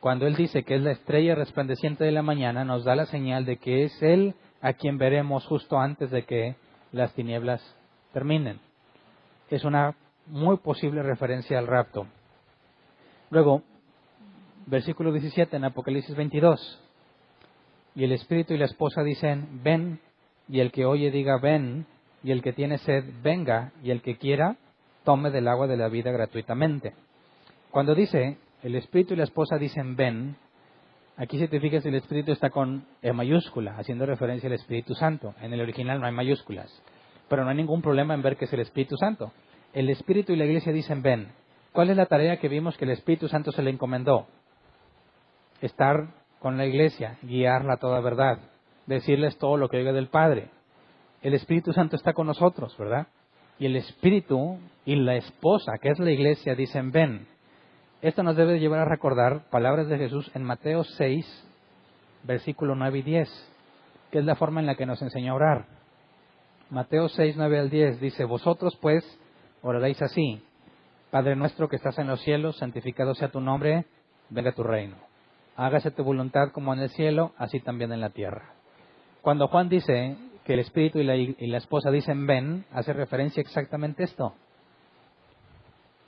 Cuando Él dice que es la estrella resplandeciente de la mañana, nos da la señal de que es Él a quien veremos justo antes de que las tinieblas terminen. Es una muy posible referencia al rapto. Luego, versículo 17 en Apocalipsis 22. Y el espíritu y la esposa dicen, ven, y el que oye diga, ven, y el que tiene sed, venga, y el que quiera, tome del agua de la vida gratuitamente. Cuando dice, el espíritu y la esposa dicen, ven, aquí se te fija si el espíritu está con E mayúscula, haciendo referencia al Espíritu Santo. En el original no hay mayúsculas, pero no hay ningún problema en ver que es el Espíritu Santo. El espíritu y la iglesia dicen, ven. ¿Cuál es la tarea que vimos que el Espíritu Santo se le encomendó? Estar con la iglesia, guiarla a toda verdad, decirles todo lo que oiga del Padre. El Espíritu Santo está con nosotros, ¿verdad? Y el Espíritu y la esposa, que es la iglesia, dicen, ven. Esto nos debe llevar a recordar palabras de Jesús en Mateo 6, versículo 9 y 10, que es la forma en la que nos enseñó a orar. Mateo 6, 9 al 10 dice, vosotros pues oraréis así, Padre nuestro que estás en los cielos, santificado sea tu nombre, venga tu reino. Hágase tu voluntad como en el cielo, así también en la tierra. Cuando Juan dice que el Espíritu y la esposa dicen ven, hace referencia exactamente a esto.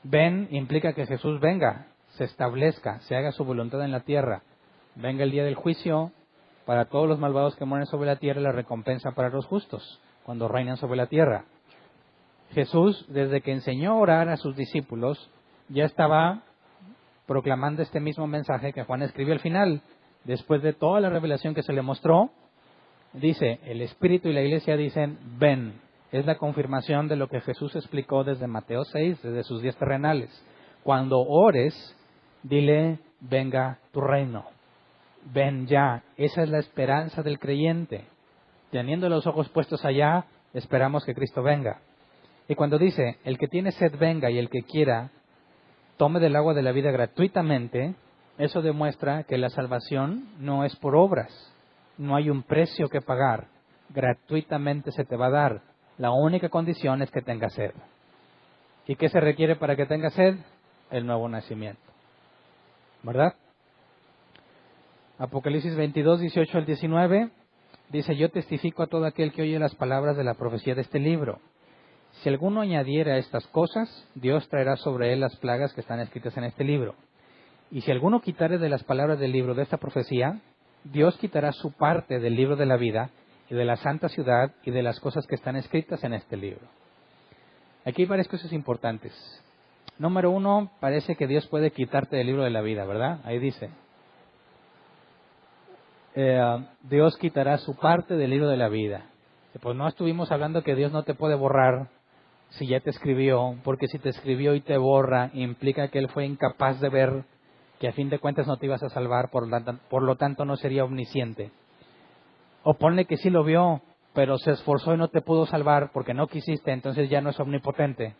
Ven implica que Jesús venga, se establezca, se haga su voluntad en la tierra. Venga el día del juicio, para todos los malvados que mueren sobre la tierra, la recompensa para los justos, cuando reinan sobre la tierra. Jesús, desde que enseñó a orar a sus discípulos, ya estaba proclamando este mismo mensaje que Juan escribió al final. Después de toda la revelación que se le mostró, dice, el Espíritu y la Iglesia dicen, ven. Es la confirmación de lo que Jesús explicó desde Mateo 6, desde sus 10 terrenales. Cuando ores, dile, venga tu reino. Ven ya. Esa es la esperanza del creyente. Teniendo los ojos puestos allá, esperamos que Cristo venga. Y cuando dice, el que tiene sed venga y el que quiera, tome del agua de la vida gratuitamente, eso demuestra que la salvación no es por obras. No hay un precio que pagar. Gratuitamente se te va a dar. La única condición es que tengas sed. ¿Y qué se requiere para que tengas sed? El nuevo nacimiento. ¿Verdad? Apocalipsis 22, 18 al 19, dice, yo testifico a todo aquel que oye las palabras de la profecía de este libro. Si alguno añadiera estas cosas, Dios traerá sobre él las plagas que están escritas en este libro. Y si alguno quitare de las palabras del libro de esta profecía, Dios quitará su parte del libro de la vida y de la santa ciudad y de las cosas que están escritas en este libro. Aquí hay varias cosas importantes. Número 1, parece que Dios puede quitarte del libro de la vida, ¿verdad? Ahí dice, Dios quitará su parte del libro de la vida. Pues no estuvimos hablando que Dios no te puede borrar si ya te escribió, porque si te escribió y te borra, implica que Él fue incapaz de ver que a fin de cuentas no te ibas a salvar, por lo tanto no sería omnisciente. O ponle que sí lo vio, pero se esforzó y no te pudo salvar porque no quisiste, entonces ya no es omnipotente.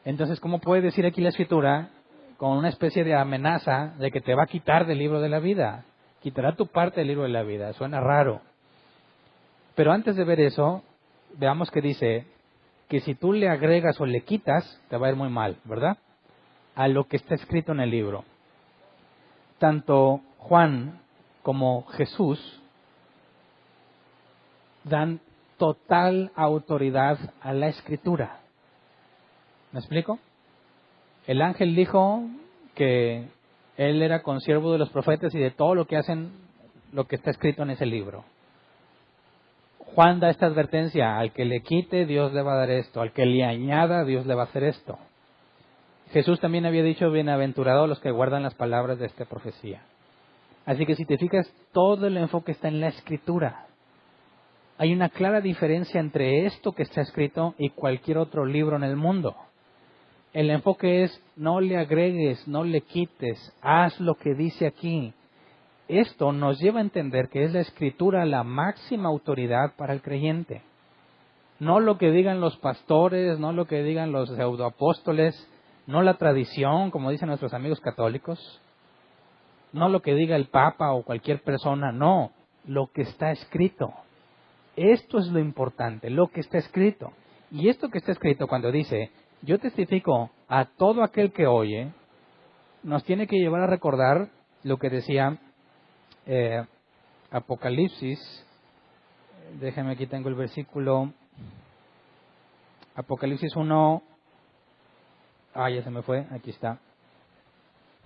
Entonces, ¿cómo puede decir aquí la Escritura con una especie de amenaza de que te va a quitar del libro de la vida? Quitará tu parte del libro de la vida. Suena raro. Pero antes de ver eso, veamos que dice que si tú le agregas o le quitas, te va a ir muy mal, ¿verdad? A lo que está escrito en el libro. Tanto Juan como Jesús dan total autoridad a la Escritura. ¿Me explico? El ángel dijo que él era consiervo de los profetas y de todo lo que hacen, lo que está escrito en ese libro. Juan da esta advertencia, al que le quite, Dios le va a dar esto, al que le añada, Dios le va a hacer esto. Jesús también había dicho, bienaventurados los que guardan las palabras de esta profecía. Así que si te fijas, todo el enfoque está en la Escritura. Hay una clara diferencia entre esto que está escrito y cualquier otro libro en el mundo. El enfoque es, no le agregues, no le quites, haz lo que dice aquí. Esto nos lleva a entender que es la Escritura la máxima autoridad para el creyente. No lo que digan los pastores, no lo que digan los pseudoapóstoles, no la tradición, como dicen nuestros amigos católicos, no lo que diga el Papa o cualquier persona, no, lo que está escrito. Esto es lo importante, lo que está escrito. Y esto que está escrito cuando dice, yo testifico a todo aquel que oye, nos tiene que llevar a recordar lo que decía Apocalipsis. Déjame, aquí tengo el versículo. Apocalipsis 1. Ya se me fue, aquí está.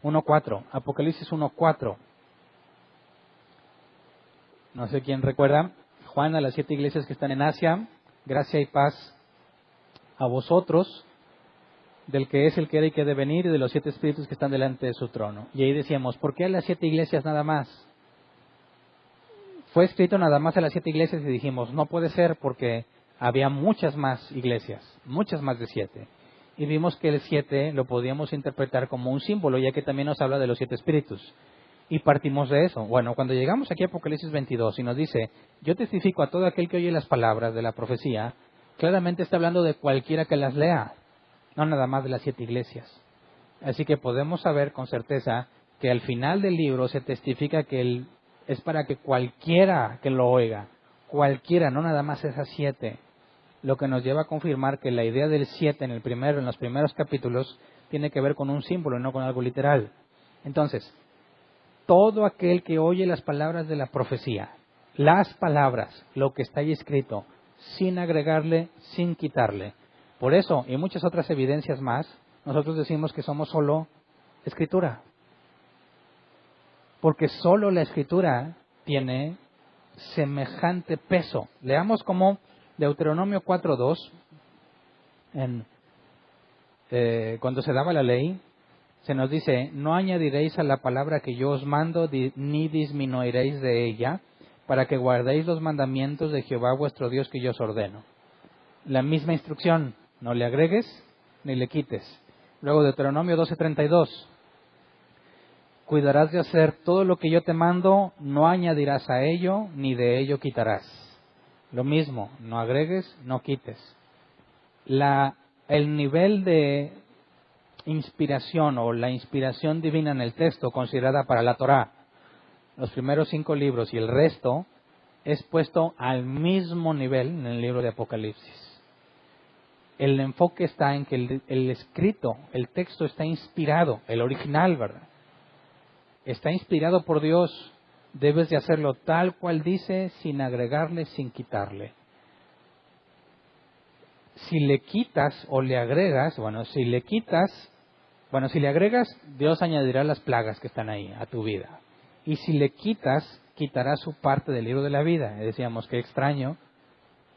1:4. Apocalipsis 1:4. No sé quién recuerda. Juan, a las 7 iglesias que están en Asia, gracia y paz a vosotros, del que es, el que era y que ha de venir, y de los 7 espíritus que están delante de su trono. Y ahí decíamos, ¿por qué a las 7 iglesias nada más? Fue escrito nada más a las 7 iglesias y dijimos, no puede ser porque había muchas más iglesias, muchas más de 7. Y vimos que el 7 lo podíamos interpretar como un símbolo, ya que también nos habla de los 7 espíritus. Y partimos de eso. Bueno, cuando llegamos aquí a Apocalipsis 22 y nos dice, yo testifico a todo aquel que oye las palabras de la profecía, claramente está hablando de cualquiera que las lea, no nada más de las 7 iglesias. Así que podemos saber con certeza que al final del libro se testifica que es para que cualquiera que lo oiga, cualquiera, no nada más esas 7. lo que nos lleva a confirmar que la idea del 7 en los primeros capítulos tiene que ver con un símbolo y no con algo literal. Entonces, todo aquel que oye las palabras de la profecía, las palabras, lo que está ahí escrito, sin agregarle, sin quitarle. Por eso, y muchas otras evidencias más, nosotros decimos que somos solo escritura. Porque solo la escritura tiene semejante peso. Leamos como Deuteronomio 4:2, cuando se daba la ley, se nos dice: no añadiréis a la palabra que yo os mando, ni disminuiréis de ella, para que guardéis los mandamientos de Jehová vuestro Dios que yo os ordeno. La misma instrucción, no le agregues ni le quites. Luego Deuteronomio 12:32, cuidarás de hacer todo lo que yo te mando, no añadirás a ello, ni de ello quitarás. Lo mismo, no agregues, no quites. El nivel de inspiración o la inspiración divina en el texto considerada para la Torá, los primeros 5 libros y el resto, es puesto al mismo nivel en el libro de Apocalipsis. El enfoque está en que el escrito, el texto está inspirado, el original, ¿verdad? Está inspirado por Dios, debes de hacerlo tal cual dice, sin agregarle, sin quitarle. Si le quitas o le agregas, si le agregas, Dios añadirá las plagas que están ahí a tu vida. Y si le quitas, quitará su parte del libro de la vida. Decíamos, qué extraño,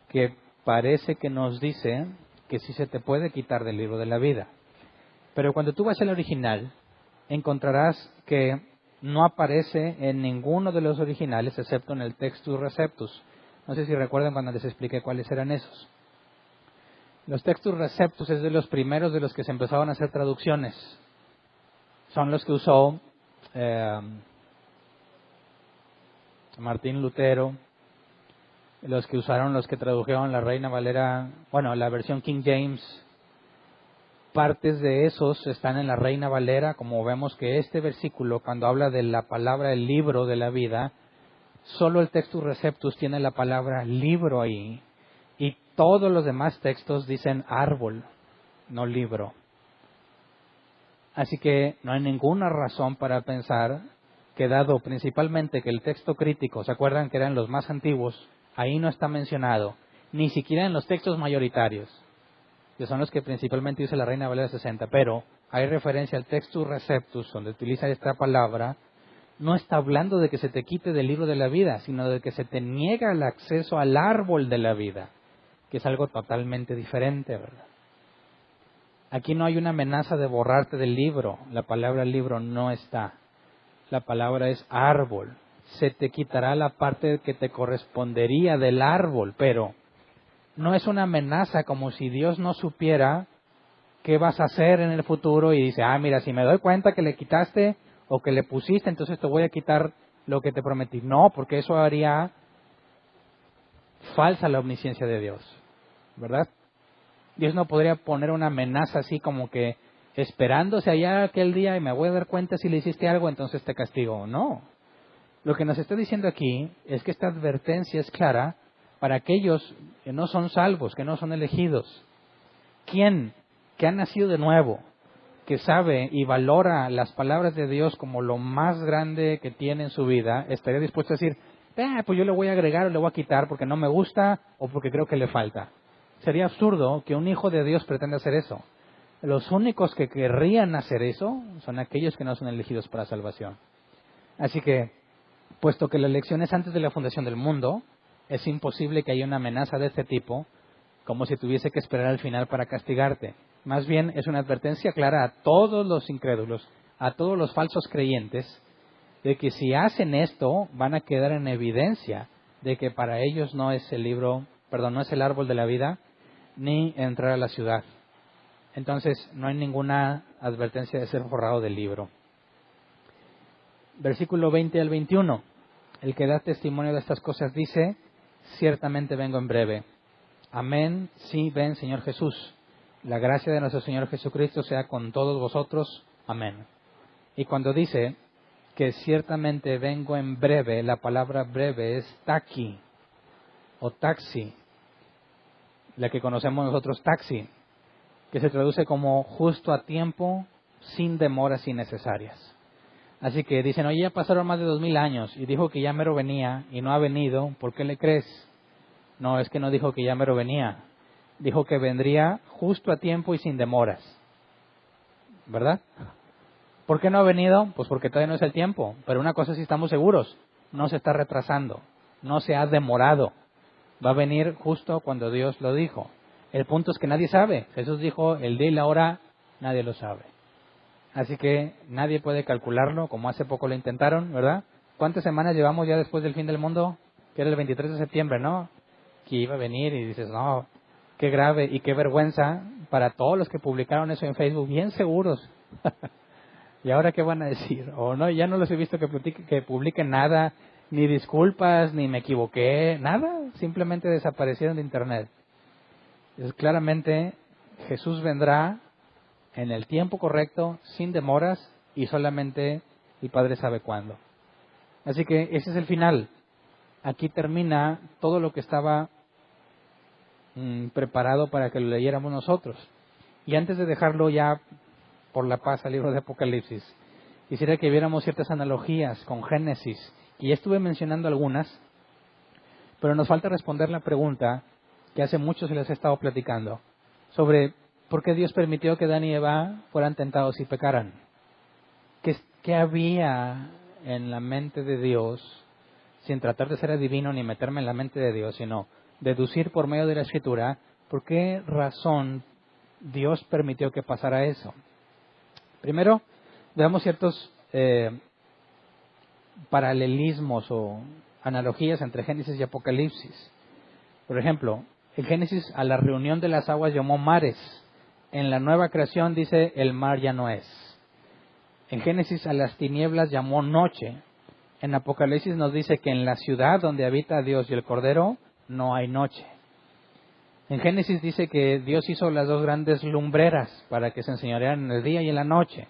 que parece que nos dice que sí se te puede quitar del libro de la vida. Pero cuando tú vas al original, encontrarás que no aparece en ninguno de los originales, excepto en el Textus Receptus. No sé si recuerdan cuando les expliqué cuáles eran esos. Los Textus Receptus es de los primeros de los que se empezaron a hacer traducciones. Son los que usó Martín Lutero, los que tradujeron la Reina Valera, la versión King James. Partes de esos están en la Reina Valera, como vemos que este versículo, cuando habla de la palabra el libro de la vida, solo el Textus Receptus tiene la palabra libro ahí, y todos los demás textos dicen árbol, no libro. Así que no hay ninguna razón para pensar que, dado principalmente que el texto crítico, ¿se acuerdan que eran los más antiguos? Ahí no está mencionado, ni siquiera en los textos mayoritarios, que son los que principalmente dice la Reina Valera 60, pero hay referencia al Textus Receptus, donde utiliza esta palabra. No está hablando de que se te quite del libro de la vida, sino de que se te niega el acceso al árbol de la vida, que es algo totalmente diferente, ¿verdad? Aquí no hay una amenaza de borrarte del libro, la palabra libro no está, la palabra es árbol. Se te quitará la parte que te correspondería del árbol, pero no es una amenaza como si Dios no supiera qué vas a hacer en el futuro y dice, mira, si me doy cuenta que le quitaste o que le pusiste, entonces te voy a quitar lo que te prometí. No, porque eso haría falsa la omnisciencia de Dios, ¿verdad? Dios no podría poner una amenaza así como que esperándose allá aquel día y me voy a dar cuenta si le hiciste algo, entonces te castigo. No. Lo que nos está diciendo aquí es que esta advertencia es clara para aquellos que no son salvos, que no son elegidos. ¿Quién que ha nacido de nuevo, que sabe y valora las palabras de Dios como lo más grande que tiene en su vida, estaría dispuesto a decir, pues yo le voy a agregar o le voy a quitar porque no me gusta o porque creo que le falta? Sería absurdo que un hijo de Dios pretenda hacer eso. Los únicos que querrían hacer eso son aquellos que no son elegidos para salvación. Así que, puesto que la elección es antes de la fundación del mundo, es imposible que haya una amenaza de este tipo, como si tuviese que esperar al final para castigarte. Más bien es una advertencia clara a todos los incrédulos, a todos los falsos creyentes, de que si hacen esto van a quedar en evidencia de que para ellos no es no es el árbol de la vida, ni entrar a la ciudad. Entonces no hay ninguna advertencia de ser borrado del libro. Versículo 20 al 21. El que da testimonio de estas cosas dice, ciertamente vengo en breve. Amén, sí, ven, Señor Jesús. La gracia de nuestro Señor Jesucristo sea con todos vosotros. Amén. Y cuando dice que ciertamente vengo en breve, la palabra breve es taqui o taxi. la que conocemos nosotros taxi, que se traduce como justo a tiempo, sin demoras innecesarias. Así que dicen, oye, ya pasaron más de 2000 años y dijo que ya mero venía y no ha venido, ¿por qué le crees? No, es que no dijo que ya mero venía, dijo que vendría justo a tiempo y sin demoras, ¿verdad? ¿Por qué no ha venido? Pues porque todavía no es el tiempo, pero una cosa sí estamos seguros, no se está retrasando, no se ha demorado, va a venir justo cuando Dios lo dijo. El punto es que nadie sabe, Jesús dijo, el día y la hora, nadie lo sabe. Así que nadie puede calcularlo, como hace poco lo intentaron, ¿verdad? ¿Cuántas semanas llevamos ya después del fin del mundo? Que era el 23 de septiembre, ¿no? Que iba a venir y dices, no, qué grave y qué vergüenza para todos los que publicaron eso en Facebook, bien seguros. ¿Y ahora qué van a decir? O no, ya no los he visto que publiquen nada, ni disculpas, ni me equivoqué, nada, simplemente desaparecieron de Internet. Entonces, claramente Jesús vendrá en el tiempo correcto, sin demoras, y solamente el Padre sabe cuándo. Así que ese es el final. Aquí termina todo lo que estaba preparado para que lo leyéramos nosotros. Y antes de dejarlo ya por la paz al libro de Apocalipsis, quisiera que viéramos ciertas analogías con Génesis, y ya estuve mencionando algunas, pero nos falta responder la pregunta que hace mucho se les he estado platicando, sobre por qué Dios permitió que Adán y Eva fueran tentados y pecaran. ¿Qué había en la mente de Dios, sin tratar de ser adivino ni meterme en la mente de Dios, sino deducir por medio de la Escritura, por qué razón Dios permitió que pasara eso? Primero, veamos ciertos paralelismos o analogías entre Génesis y Apocalipsis. Por ejemplo, en Génesis a la reunión de las aguas llamó mares. En la nueva creación dice el mar ya no es. En Génesis a las tinieblas llamó noche. En Apocalipsis nos dice que en la ciudad donde habita Dios y el Cordero no hay noche. En Génesis dice que Dios hizo las dos grandes lumbreras para que se enseñorearan en el día y en la noche.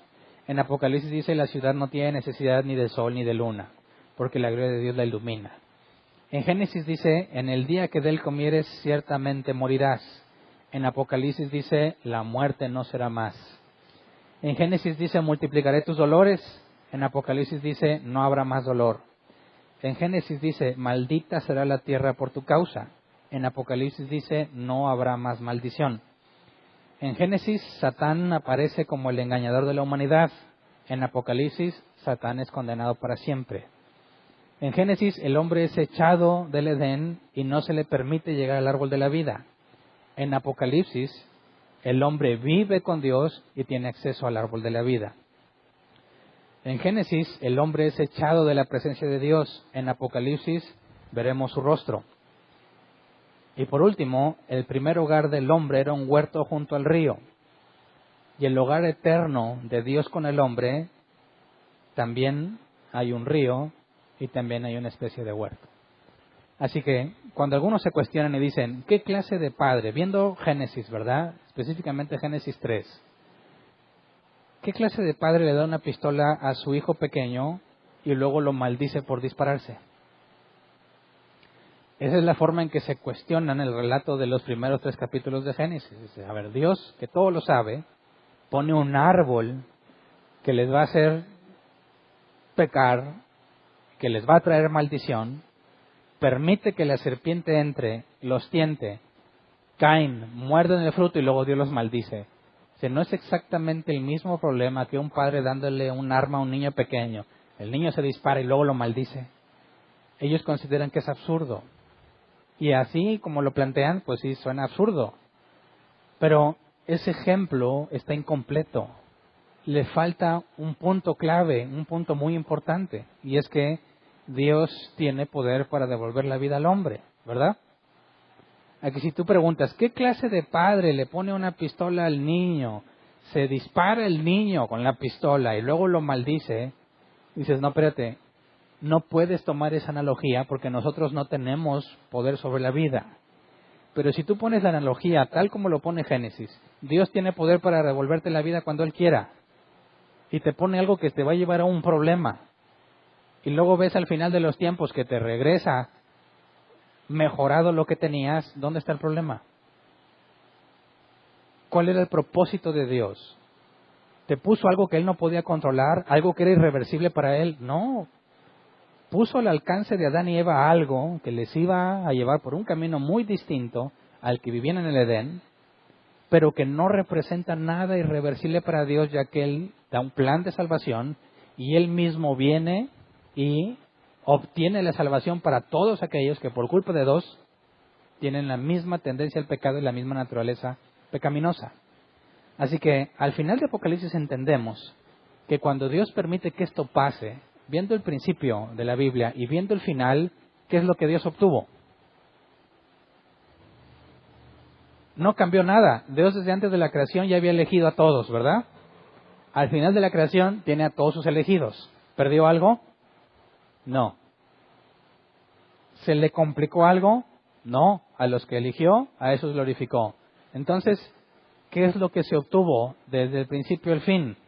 En Apocalipsis dice la ciudad no tiene necesidad ni de sol ni de luna, porque la gloria de Dios la ilumina. En Génesis dice, en el día que de él comieres ciertamente morirás. En Apocalipsis dice, la muerte no será más. En Génesis dice, multiplicaré tus dolores. En Apocalipsis dice, no habrá más dolor. En Génesis dice, maldita será la tierra por tu causa. En Apocalipsis dice, no habrá más maldición. En Génesis, Satán aparece como el engañador de la humanidad. En Apocalipsis, Satán es condenado para siempre. En Génesis, el hombre es echado del Edén y no se le permite llegar al árbol de la vida. En Apocalipsis, el hombre vive con Dios y tiene acceso al árbol de la vida. En Génesis, el hombre es echado de la presencia de Dios. En Apocalipsis, veremos su rostro. Y por último, el primer hogar del hombre era un huerto junto al río. Y el hogar eterno de Dios con el hombre, también hay un río y también hay una especie de huerto. Así que cuando algunos se cuestionan y dicen, ¿qué clase de padre? Viendo Génesis, ¿verdad? Específicamente Génesis 3. ¿Qué clase de padre le da una pistola a su hijo pequeño y luego lo maldice por dispararse? Esa es la forma en que se cuestionan el relato de los primeros 3 capítulos de Génesis. Dice, a ver, Dios, que todo lo sabe, pone un árbol que les va a hacer pecar, que les va a traer maldición, permite que la serpiente entre, los tiente, caen, muerden el fruto y luego Dios los maldice. O no es exactamente el mismo problema que un padre dándole un arma a un niño pequeño. El niño se dispara y luego lo maldice. Ellos consideran que es absurdo. Y así como lo plantean, pues sí, suena absurdo. Pero ese ejemplo está incompleto. Le falta un punto clave, un punto muy importante. Y es que Dios tiene poder para devolver la vida al hombre, ¿verdad? Aquí si tú preguntas, ¿qué clase de padre le pone una pistola al niño? Se dispara el niño con la pistola y luego lo maldice. Dices, no, espérate, no puedes tomar esa analogía porque nosotros no tenemos poder sobre la vida. Pero si tú pones la analogía tal como lo pone Génesis, Dios tiene poder para devolverte la vida cuando Él quiera. Y te pone algo que te va a llevar a un problema. Y luego ves al final de los tiempos que te regresa mejorado lo que tenías, ¿dónde está el problema? ¿Cuál era el propósito de Dios? ¿Te puso algo que Él no podía controlar? ¿Algo que era irreversible para Él? No. Puso al alcance de Adán y Eva algo que les iba a llevar por un camino muy distinto al que vivían en el Edén, pero que no representa nada irreversible para Dios, ya que Él da un plan de salvación y Él mismo viene y obtiene la salvación para todos aquellos que por culpa de dos tienen la misma tendencia al pecado y la misma naturaleza pecaminosa. Así que al final de Apocalipsis entendemos que cuando Dios permite que esto pase, viendo el principio de la Biblia y viendo el final, ¿qué es lo que Dios obtuvo? No cambió nada. Dios desde antes de la creación ya había elegido a todos, ¿verdad? Al final de la creación tiene a todos sus elegidos. ¿Perdió algo? No. ¿Se le complicó algo? No. A los que eligió, a esos glorificó. Entonces, ¿qué es lo que se obtuvo desde el principio al fin?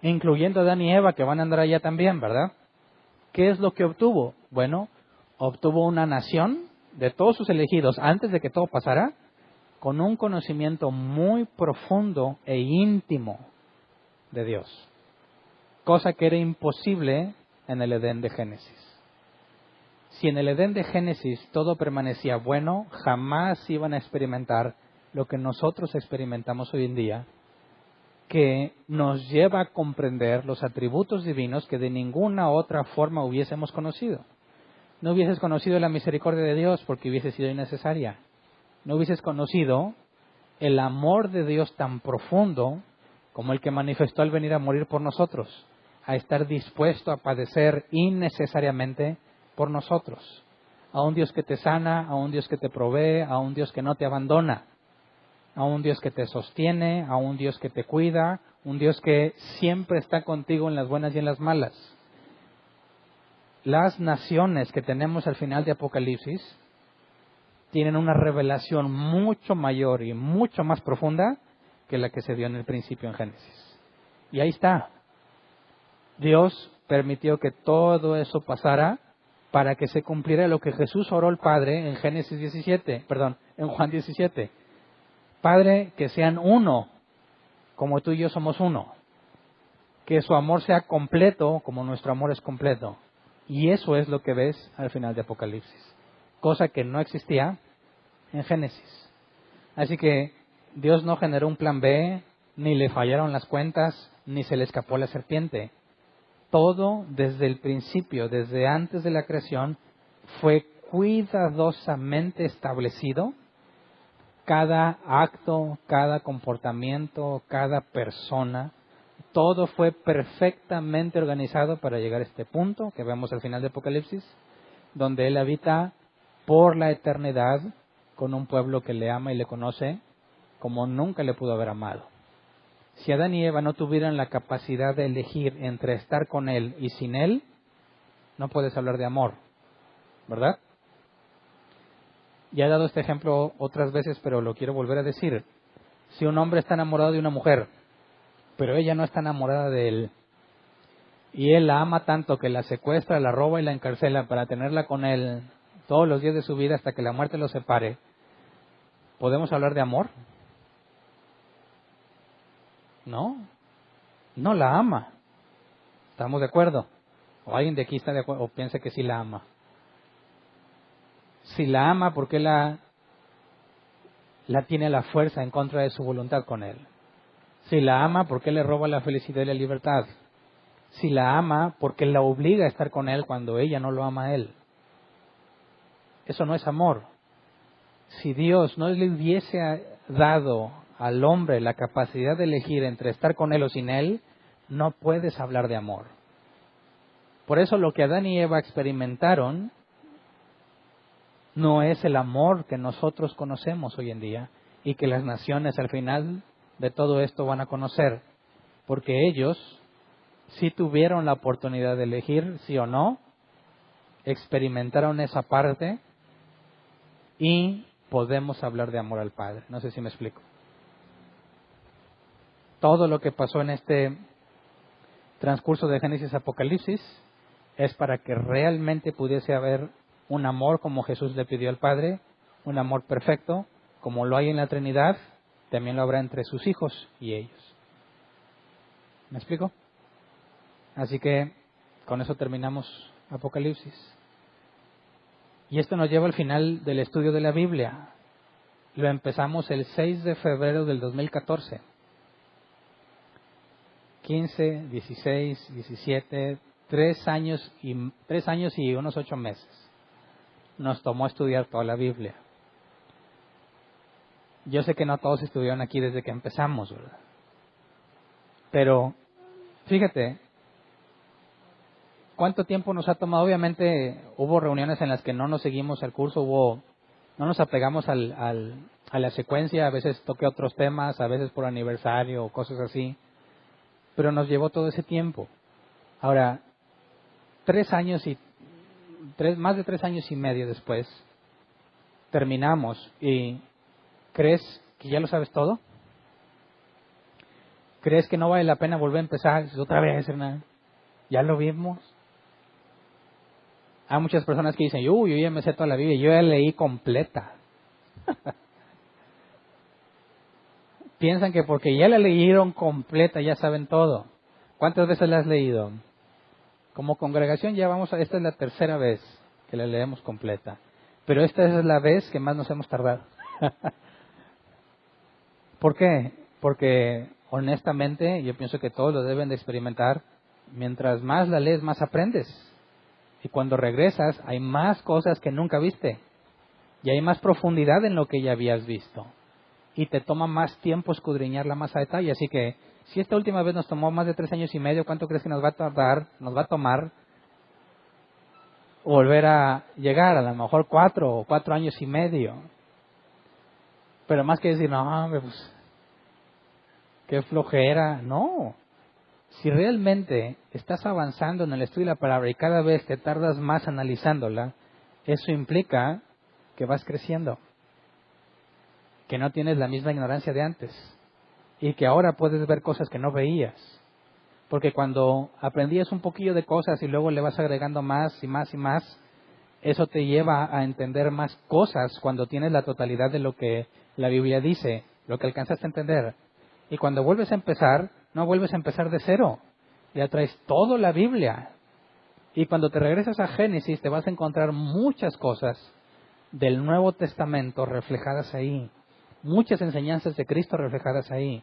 Incluyendo a Adán y Eva, que van a andar allá también, ¿verdad? ¿Qué es lo que obtuvo? Bueno, obtuvo una nación de todos sus elegidos antes de que todo pasara, con un conocimiento muy profundo e íntimo de Dios, cosa que era imposible en el Edén de Génesis. Si en el Edén de Génesis todo permanecía bueno, jamás iban a experimentar lo que nosotros experimentamos hoy en día, que nos lleva a comprender los atributos divinos que de ninguna otra forma hubiésemos conocido. No hubieses conocido la misericordia de Dios porque hubiese sido innecesaria. No hubieses conocido el amor de Dios tan profundo como el que manifestó al venir a morir por nosotros, a estar dispuesto a padecer innecesariamente por nosotros. A un Dios que te sana, a un Dios que te provee, a un Dios que no te abandona, a un Dios que te sostiene, a un Dios que te cuida, un Dios que siempre está contigo en las buenas y en las malas. Las naciones que tenemos al final de Apocalipsis tienen una revelación mucho mayor y mucho más profunda que la que se dio en el principio en Génesis. Y ahí está. Dios permitió que todo eso pasara para que se cumpliera lo que Jesús oró al Padre en en Juan 17. Padre, que sean uno, como tú y yo somos uno. Que su amor sea completo, como nuestro amor es completo. Y eso es lo que ves al final de Apocalipsis. Cosa que no existía en Génesis. Así que Dios no generó un plan B, ni le fallaron las cuentas, ni se le escapó la serpiente. Todo desde el principio, desde antes de la creación, fue cuidadosamente establecido. Cada acto, cada comportamiento, cada persona, todo fue perfectamente organizado para llegar a este punto que vemos al final de Apocalipsis, donde Él habita por la eternidad con un pueblo que le ama y le conoce como nunca le pudo haber amado. Si Adán y Eva no tuvieran la capacidad de elegir entre estar con Él y sin Él, no puedes hablar de amor, ¿verdad? Ya he dado este ejemplo otras veces, pero lo quiero volver a decir. Si un hombre está enamorado de una mujer, pero ella no está enamorada de él, y él la ama tanto que la secuestra, la roba y la encarcela para tenerla con él todos los días de su vida hasta que la muerte los separe, ¿podemos hablar de amor? No, no la ama. ¿Estamos de acuerdo? ¿O alguien de aquí está de acuerdo o piensa que sí la ama? Si la ama, ¿por qué la tiene a la fuerza en contra de su voluntad con él? Si la ama, ¿por qué le roba la felicidad y la libertad? Si la ama, ¿por qué la obliga a estar con él cuando ella no lo ama a él? Eso no es amor. Si Dios no le hubiese dado al hombre la capacidad de elegir entre estar con él o sin él, no puedes hablar de amor. Por eso lo que Adán y Eva experimentaron no es el amor que nosotros conocemos hoy en día y que las naciones al final de todo esto van a conocer, porque ellos sí tuvieron la oportunidad de elegir, sí o no, experimentaron esa parte y podemos hablar de amor al Padre. No sé si me explico. Todo lo que pasó en este transcurso de Génesis a Apocalipsis es para que realmente pudiese haber un amor como Jesús le pidió al Padre, un amor perfecto, como lo hay en la Trinidad, también lo habrá entre sus hijos y ellos. ¿Me explico? Así que con eso terminamos Apocalipsis. Y esto nos lleva al final del estudio de la Biblia. Lo empezamos el 6 de febrero del 2014. 15, 16, 17, 3 años y unos 8 meses. Nos tomó estudiar toda la Biblia. Yo sé que no todos estuvieron aquí desde que empezamos, ¿verdad? Pero, fíjate, ¿cuánto tiempo nos ha tomado? Obviamente hubo reuniones en las que no nos seguimos al curso, no nos apegamos a la secuencia, a veces toqué otros temas, a veces por aniversario o cosas así, pero nos llevó todo ese tiempo. Ahora, más de 3 años y medio después, terminamos y ¿crees que ya lo sabes todo? ¿Crees que no vale la pena volver a empezar otra vez, Hernán? ¿Ya lo vimos? Hay muchas personas que dicen, yo ya me sé toda la Biblia, yo ya leí completa. Piensan que porque ya la leyeron completa, ya saben todo. ¿Cuántas veces la has leído? Como congregación ya esta es la 3ª vez que la leemos completa. Pero esta es la vez que más nos hemos tardado. ¿Por qué? Porque honestamente yo pienso que todos lo deben de experimentar. Mientras más la lees, más aprendes. Y cuando regresas, hay más cosas que nunca viste. Y hay más profundidad en lo que ya habías visto. Y te toma más tiempo escudriñarla más a detalle. Así que, si esta última vez nos tomó más de 3 años y medio, ¿cuánto crees que nos va a tomar volver a llegar? A lo mejor 4 o 4 años y medio. Pero más que decir, no, hombre, pues, qué flojera. No. Si realmente estás avanzando en el estudio de la palabra y cada vez te tardas más analizándola, eso implica que vas creciendo, que no tienes la misma ignorancia de antes y que ahora puedes ver cosas que no veías. Porque cuando aprendías un poquillo de cosas y luego le vas agregando más y más y más, eso te lleva a entender más cosas cuando tienes la totalidad de lo que la Biblia dice, lo que alcanzaste a entender. Y cuando vuelves a empezar, no vuelves a empezar de cero, ya traes toda la Biblia. Y cuando te regresas a Génesis te vas a encontrar muchas cosas del Nuevo Testamento reflejadas ahí, muchas enseñanzas de Cristo reflejadas ahí,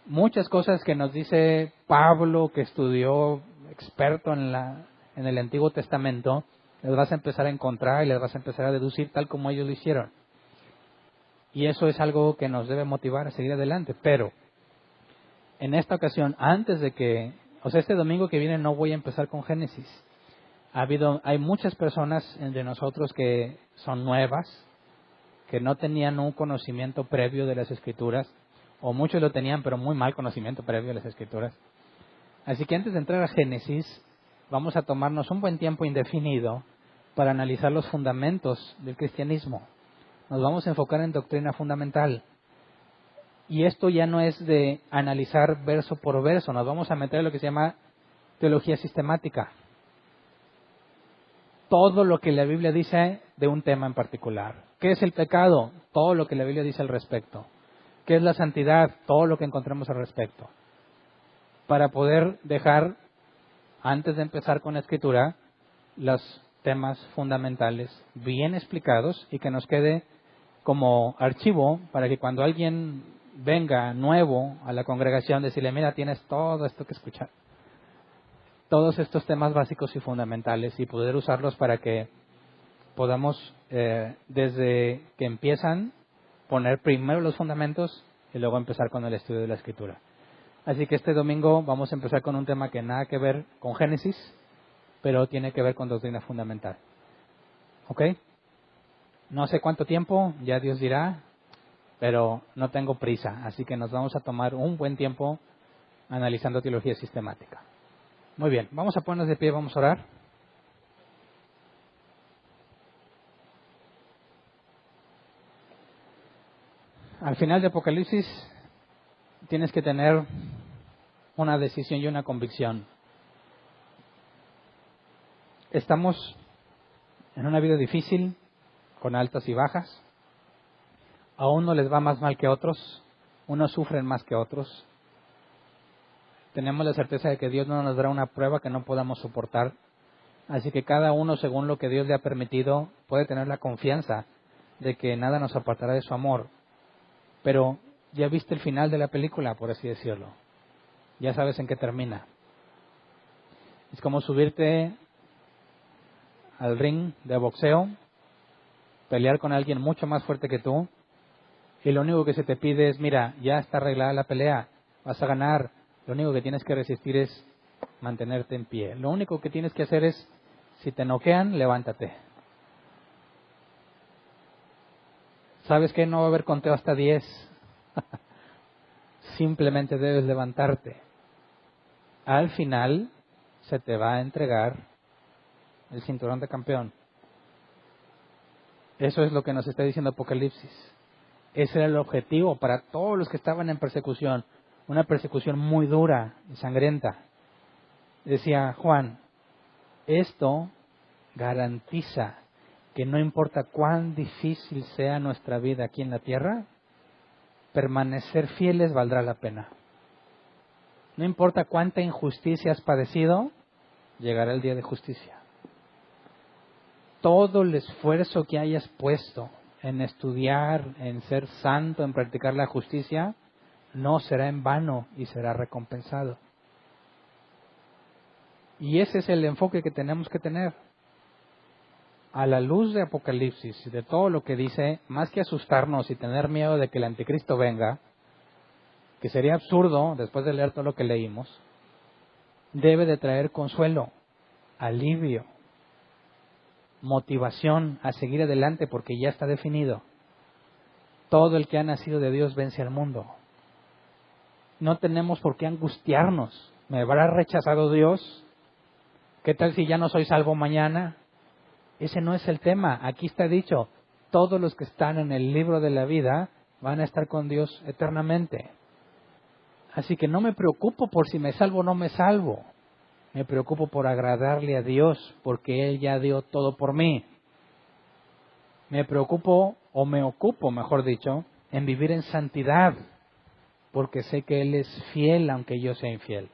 muchas cosas que nos dice Pablo, que estudió experto en el Antiguo Testamento, las vas a empezar a encontrar y las vas a empezar a deducir tal como ellos lo hicieron. Y eso es algo que nos debe motivar a seguir adelante. Pero en esta ocasión, este domingo que viene no voy a empezar con Génesis. Hay muchas personas entre nosotros que son nuevas, que no tenían un conocimiento previo de las Escrituras, o muchos lo tenían, pero muy mal conocimiento previo de las Escrituras. Así que antes de entrar a Génesis, vamos a tomarnos un buen tiempo indefinido para analizar los fundamentos del cristianismo. Nos vamos a enfocar en doctrina fundamental. Y esto ya no es de analizar verso por verso, nos vamos a meter en lo que se llama teología sistemática. Todo lo que la Biblia dice de un tema en particular. ¿Qué es el pecado? Todo lo que la Biblia dice al respecto. ¿Qué es la santidad? Todo lo que encontremos al respecto. Para poder dejar, antes de empezar con la Escritura, los temas fundamentales bien explicados y que nos quede como archivo para que cuando alguien venga nuevo a la congregación, decirle, mira, tienes todo esto que escuchar. Todos estos temas básicos y fundamentales y poder usarlos para que podamos, desde que empiezan, poner primero los fundamentos y luego empezar con el estudio de la Escritura. Así que este domingo vamos a empezar con un tema que nada que ver con Génesis, pero tiene que ver con doctrina fundamental. ¿Ok? No sé cuánto tiempo, ya Dios dirá, pero no tengo prisa, así que nos vamos a tomar un buen tiempo analizando teología sistemática. Muy bien, vamos a ponernos de pie, vamos a orar. Al final de Apocalipsis tienes que tener una decisión y una convicción. Estamos en una vida difícil, con altas y bajas. A uno les va más mal que a otros, unos sufren más que otros. Tenemos la certeza de que Dios no nos dará una prueba que no podamos soportar. Así que cada uno, según lo que Dios le ha permitido, puede tener la confianza de que nada nos apartará de su amor. Pero ya viste el final de la película, por así decirlo. Ya sabes en qué termina. Es como subirte al ring de boxeo, pelear con alguien mucho más fuerte que tú, y lo único que se te pide es, mira, ya está arreglada la pelea, vas a ganar, lo único que tienes que resistir es mantenerte en pie. Lo único que tienes que hacer es, si te noquean, levántate. ¿Sabes que no va a haber conteo hasta 10? Simplemente debes levantarte. Al final se te va a entregar el cinturón de campeón. Eso es lo que nos está diciendo Apocalipsis. Ese era el objetivo para todos los que estaban en persecución. Una persecución muy dura y sangrienta. Decía Juan, esto garantiza que no importa cuán difícil sea nuestra vida aquí en la tierra, permanecer fieles valdrá la pena. No importa cuánta injusticia has padecido, llegará el día de justicia. Todo el esfuerzo que hayas puesto en estudiar, en ser santo, en practicar la justicia, no será en vano y será recompensado. Y ese es el enfoque que tenemos que tener. A la luz de Apocalipsis y de todo lo que dice, más que asustarnos y tener miedo de que el anticristo venga, que sería absurdo después de leer todo lo que leímos, debe de traer consuelo, alivio, motivación a seguir adelante porque ya está definido. Todo el que ha nacido de Dios vence al mundo. No tenemos por qué angustiarnos. ¿Me habrá rechazado Dios? ¿Qué tal si ya no soy salvo mañana? Ese no es el tema. Aquí está dicho, todos los que están en el libro de la vida van a estar con Dios eternamente. Así que no me preocupo por si me salvo o no me salvo. Me preocupo por agradarle a Dios, porque Él ya dio todo por mí. Me preocupo, o me ocupo, mejor dicho, en vivir en santidad, porque sé que Él es fiel aunque yo sea infiel.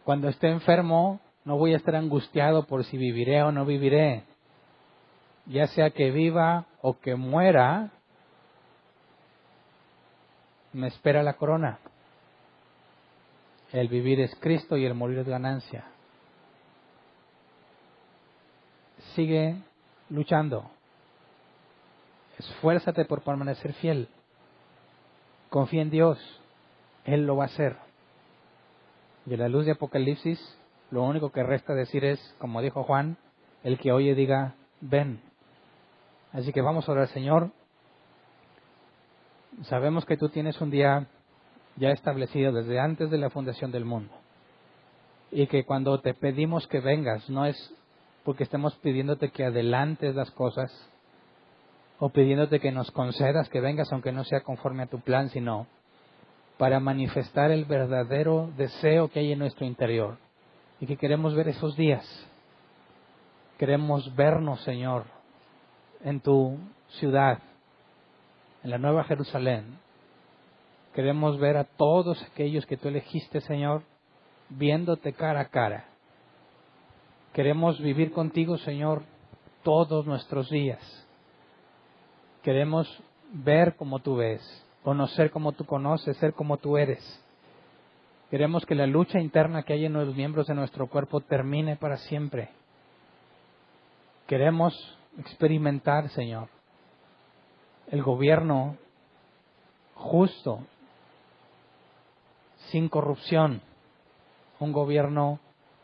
Cuando esté enfermo, no voy a estar angustiado por si viviré o no viviré. Ya sea que viva o que muera, me espera la corona. El vivir es Cristo y el morir es ganancia. Sigue luchando. Esfuérzate por permanecer fiel. Confía en Dios. Él lo va a hacer. Y a la luz de Apocalipsis, lo único que resta decir es, como dijo Juan, el que oye diga, ven. Así que vamos a orar, Señor. Sabemos que tú tienes un día ya establecido desde antes de la fundación del mundo. Y que cuando te pedimos que vengas, no es porque estemos pidiéndote que adelantes las cosas o pidiéndote que nos concedas que vengas aunque no sea conforme a tu plan, sino para manifestar el verdadero deseo que hay en nuestro interior y que queremos ver esos días. Queremos vernos, Señor, en tu ciudad, en la Nueva Jerusalén. Queremos ver a todos aquellos que tú elegiste, Señor, viéndote cara a cara. Queremos vivir contigo, Señor, todos nuestros días. Queremos ver como tú ves, conocer como tú conoces, ser como tú eres. Queremos que la lucha interna que hay en los miembros de nuestro cuerpo termine para siempre. Queremos experimentar, Señor, el gobierno justo, sin corrupción, un gobierno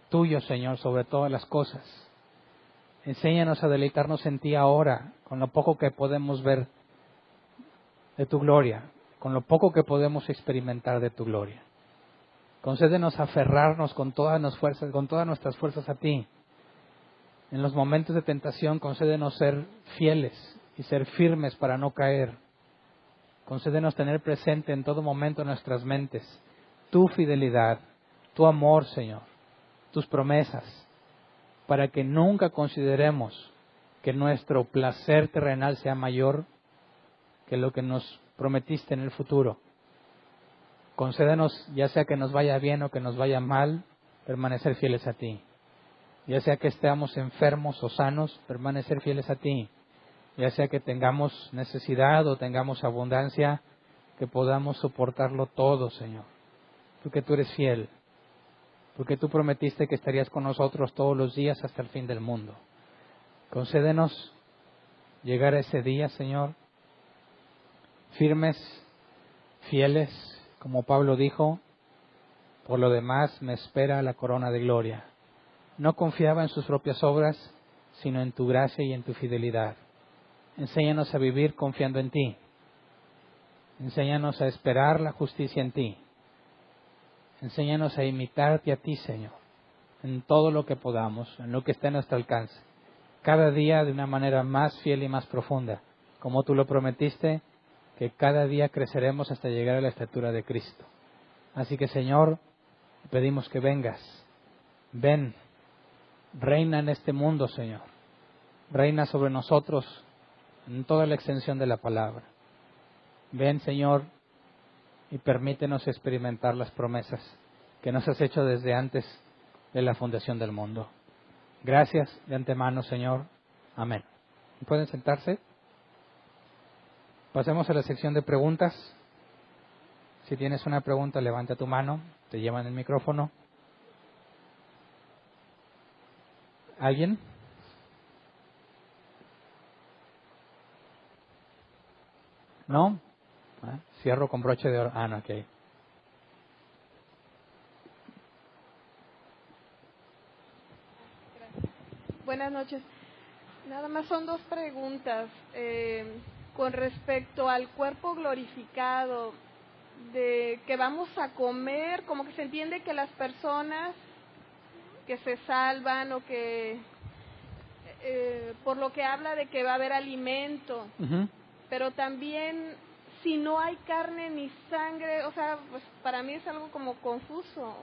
tuyo, Señor, sobre todas las cosas. Enséñanos a deleitarnos en ti ahora, con lo poco que podemos ver de tu gloria, con lo poco que podemos experimentar de tu gloria. Concédenos aferrarnos con todas nuestras fuerzas a ti. En los momentos de tentación, concédenos ser fieles y ser firmes para no caer. Concédenos tener presente en todo momento en nuestras mentes tu fidelidad, tu amor, Señor, tus promesas, para que nunca consideremos que nuestro placer terrenal sea mayor que lo que nos prometiste en el futuro. Concédenos, ya sea que nos vaya bien o que nos vaya mal, permanecer fieles a ti. Ya sea que estemos enfermos o sanos, permanecer fieles a ti. Ya sea que tengamos necesidad o tengamos abundancia, que podamos soportarlo todo, Señor. Porque tú eres fiel. Porque tú prometiste que estarías con nosotros todos los días hasta el fin del mundo. Concédenos llegar a ese día, Señor, firmes, fieles, como Pablo dijo, por lo demás me espera la corona de gloria. No confiaba en sus propias obras, sino en tu gracia y en tu fidelidad. Enséñanos a vivir confiando en ti. Enséñanos a esperar la justicia en ti. Enséñanos a imitarte a ti, Señor, en todo lo que podamos, en lo que esté a nuestro alcance. Cada día de una manera más fiel y más profunda. Como tú lo prometiste, que cada día creceremos hasta llegar a la estatura de Cristo. Así que, Señor, pedimos que vengas. Ven, reina en este mundo, Señor. Reina sobre nosotros en toda la extensión de la palabra. Ven, Señor, y permítenos experimentar las promesas que nos has hecho desde antes de la fundación del mundo. Gracias de antemano, Señor. Amén. ¿Pueden sentarse? Pasemos a la sección de preguntas. Si tienes una pregunta, levanta tu mano. Te llevan el micrófono. ¿Alguien? ¿No? Cierro con broche de oro. No, ok. Buenas noches. Nada más son dos preguntas. Con respecto al cuerpo glorificado, de que vamos a comer, como que se entiende que las personas que se salvan o que, por lo que habla de que va a haber alimento, pero también si no hay carne ni sangre, o sea, pues para mí es algo como confuso.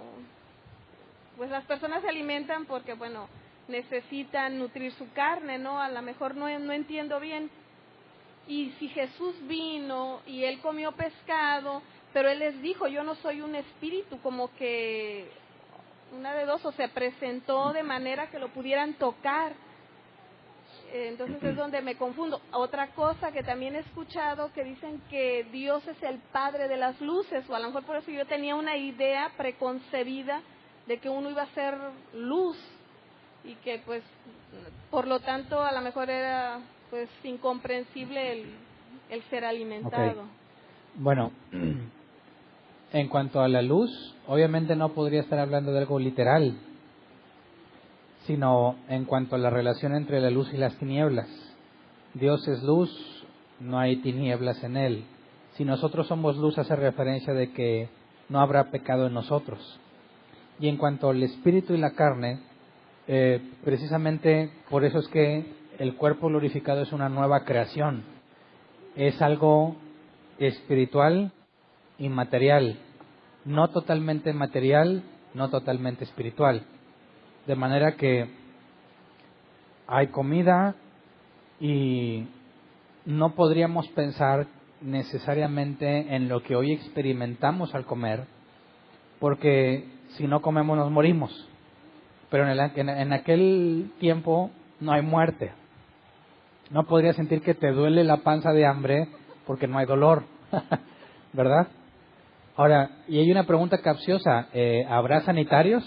Pues las personas se alimentan porque, bueno, necesitan nutrir su carne, ¿no? A lo mejor no entiendo bien. Y si Jesús vino y Él comió pescado, pero Él les dijo, yo no soy un espíritu, como que una de dos, o se presentó de manera que lo pudieran tocar. Entonces es donde me confundo. Otra cosa que también he escuchado, que dicen que Dios es el Padre de las luces, o a lo mejor por eso yo tenía una idea preconcebida de que uno iba a ser luz, y que pues por lo tanto a lo mejor era pues incomprensible el ser alimentado. Okay. Bueno, en cuanto a la luz, obviamente no podría estar hablando de algo literal, sino en cuanto a la relación entre la luz y las tinieblas. Dios es luz, no hay tinieblas en Él. Si nosotros somos luz, hace referencia de que no habrá pecado en nosotros. Y en cuanto al espíritu y la carne, precisamente por eso es que el cuerpo glorificado es una nueva creación. Es algo espiritual y material, no totalmente material, no totalmente espiritual. De manera que hay comida y no podríamos pensar necesariamente en lo que hoy experimentamos al comer, porque si no comemos nos morimos. Pero en aquel tiempo no hay muerte. No podrías sentir que te duele la panza de hambre porque no hay dolor, ¿verdad? Ahora, y hay una pregunta capciosa, ¿habrá sanitarios?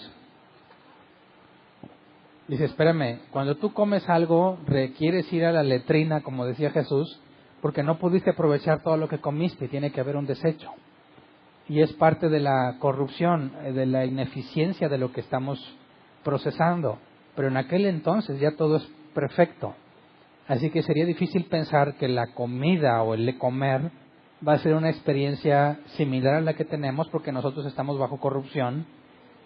Dice, espérame, cuando tú comes algo, requieres ir a la letrina, como decía Jesús, porque no pudiste aprovechar todo lo que comiste, tiene que haber un desecho. Y es parte de la corrupción, de la ineficiencia de lo que estamos procesando. Pero en aquel entonces ya todo es perfecto. Así que sería difícil pensar que la comida o el de comer va a ser una experiencia similar a la que tenemos, porque nosotros estamos bajo corrupción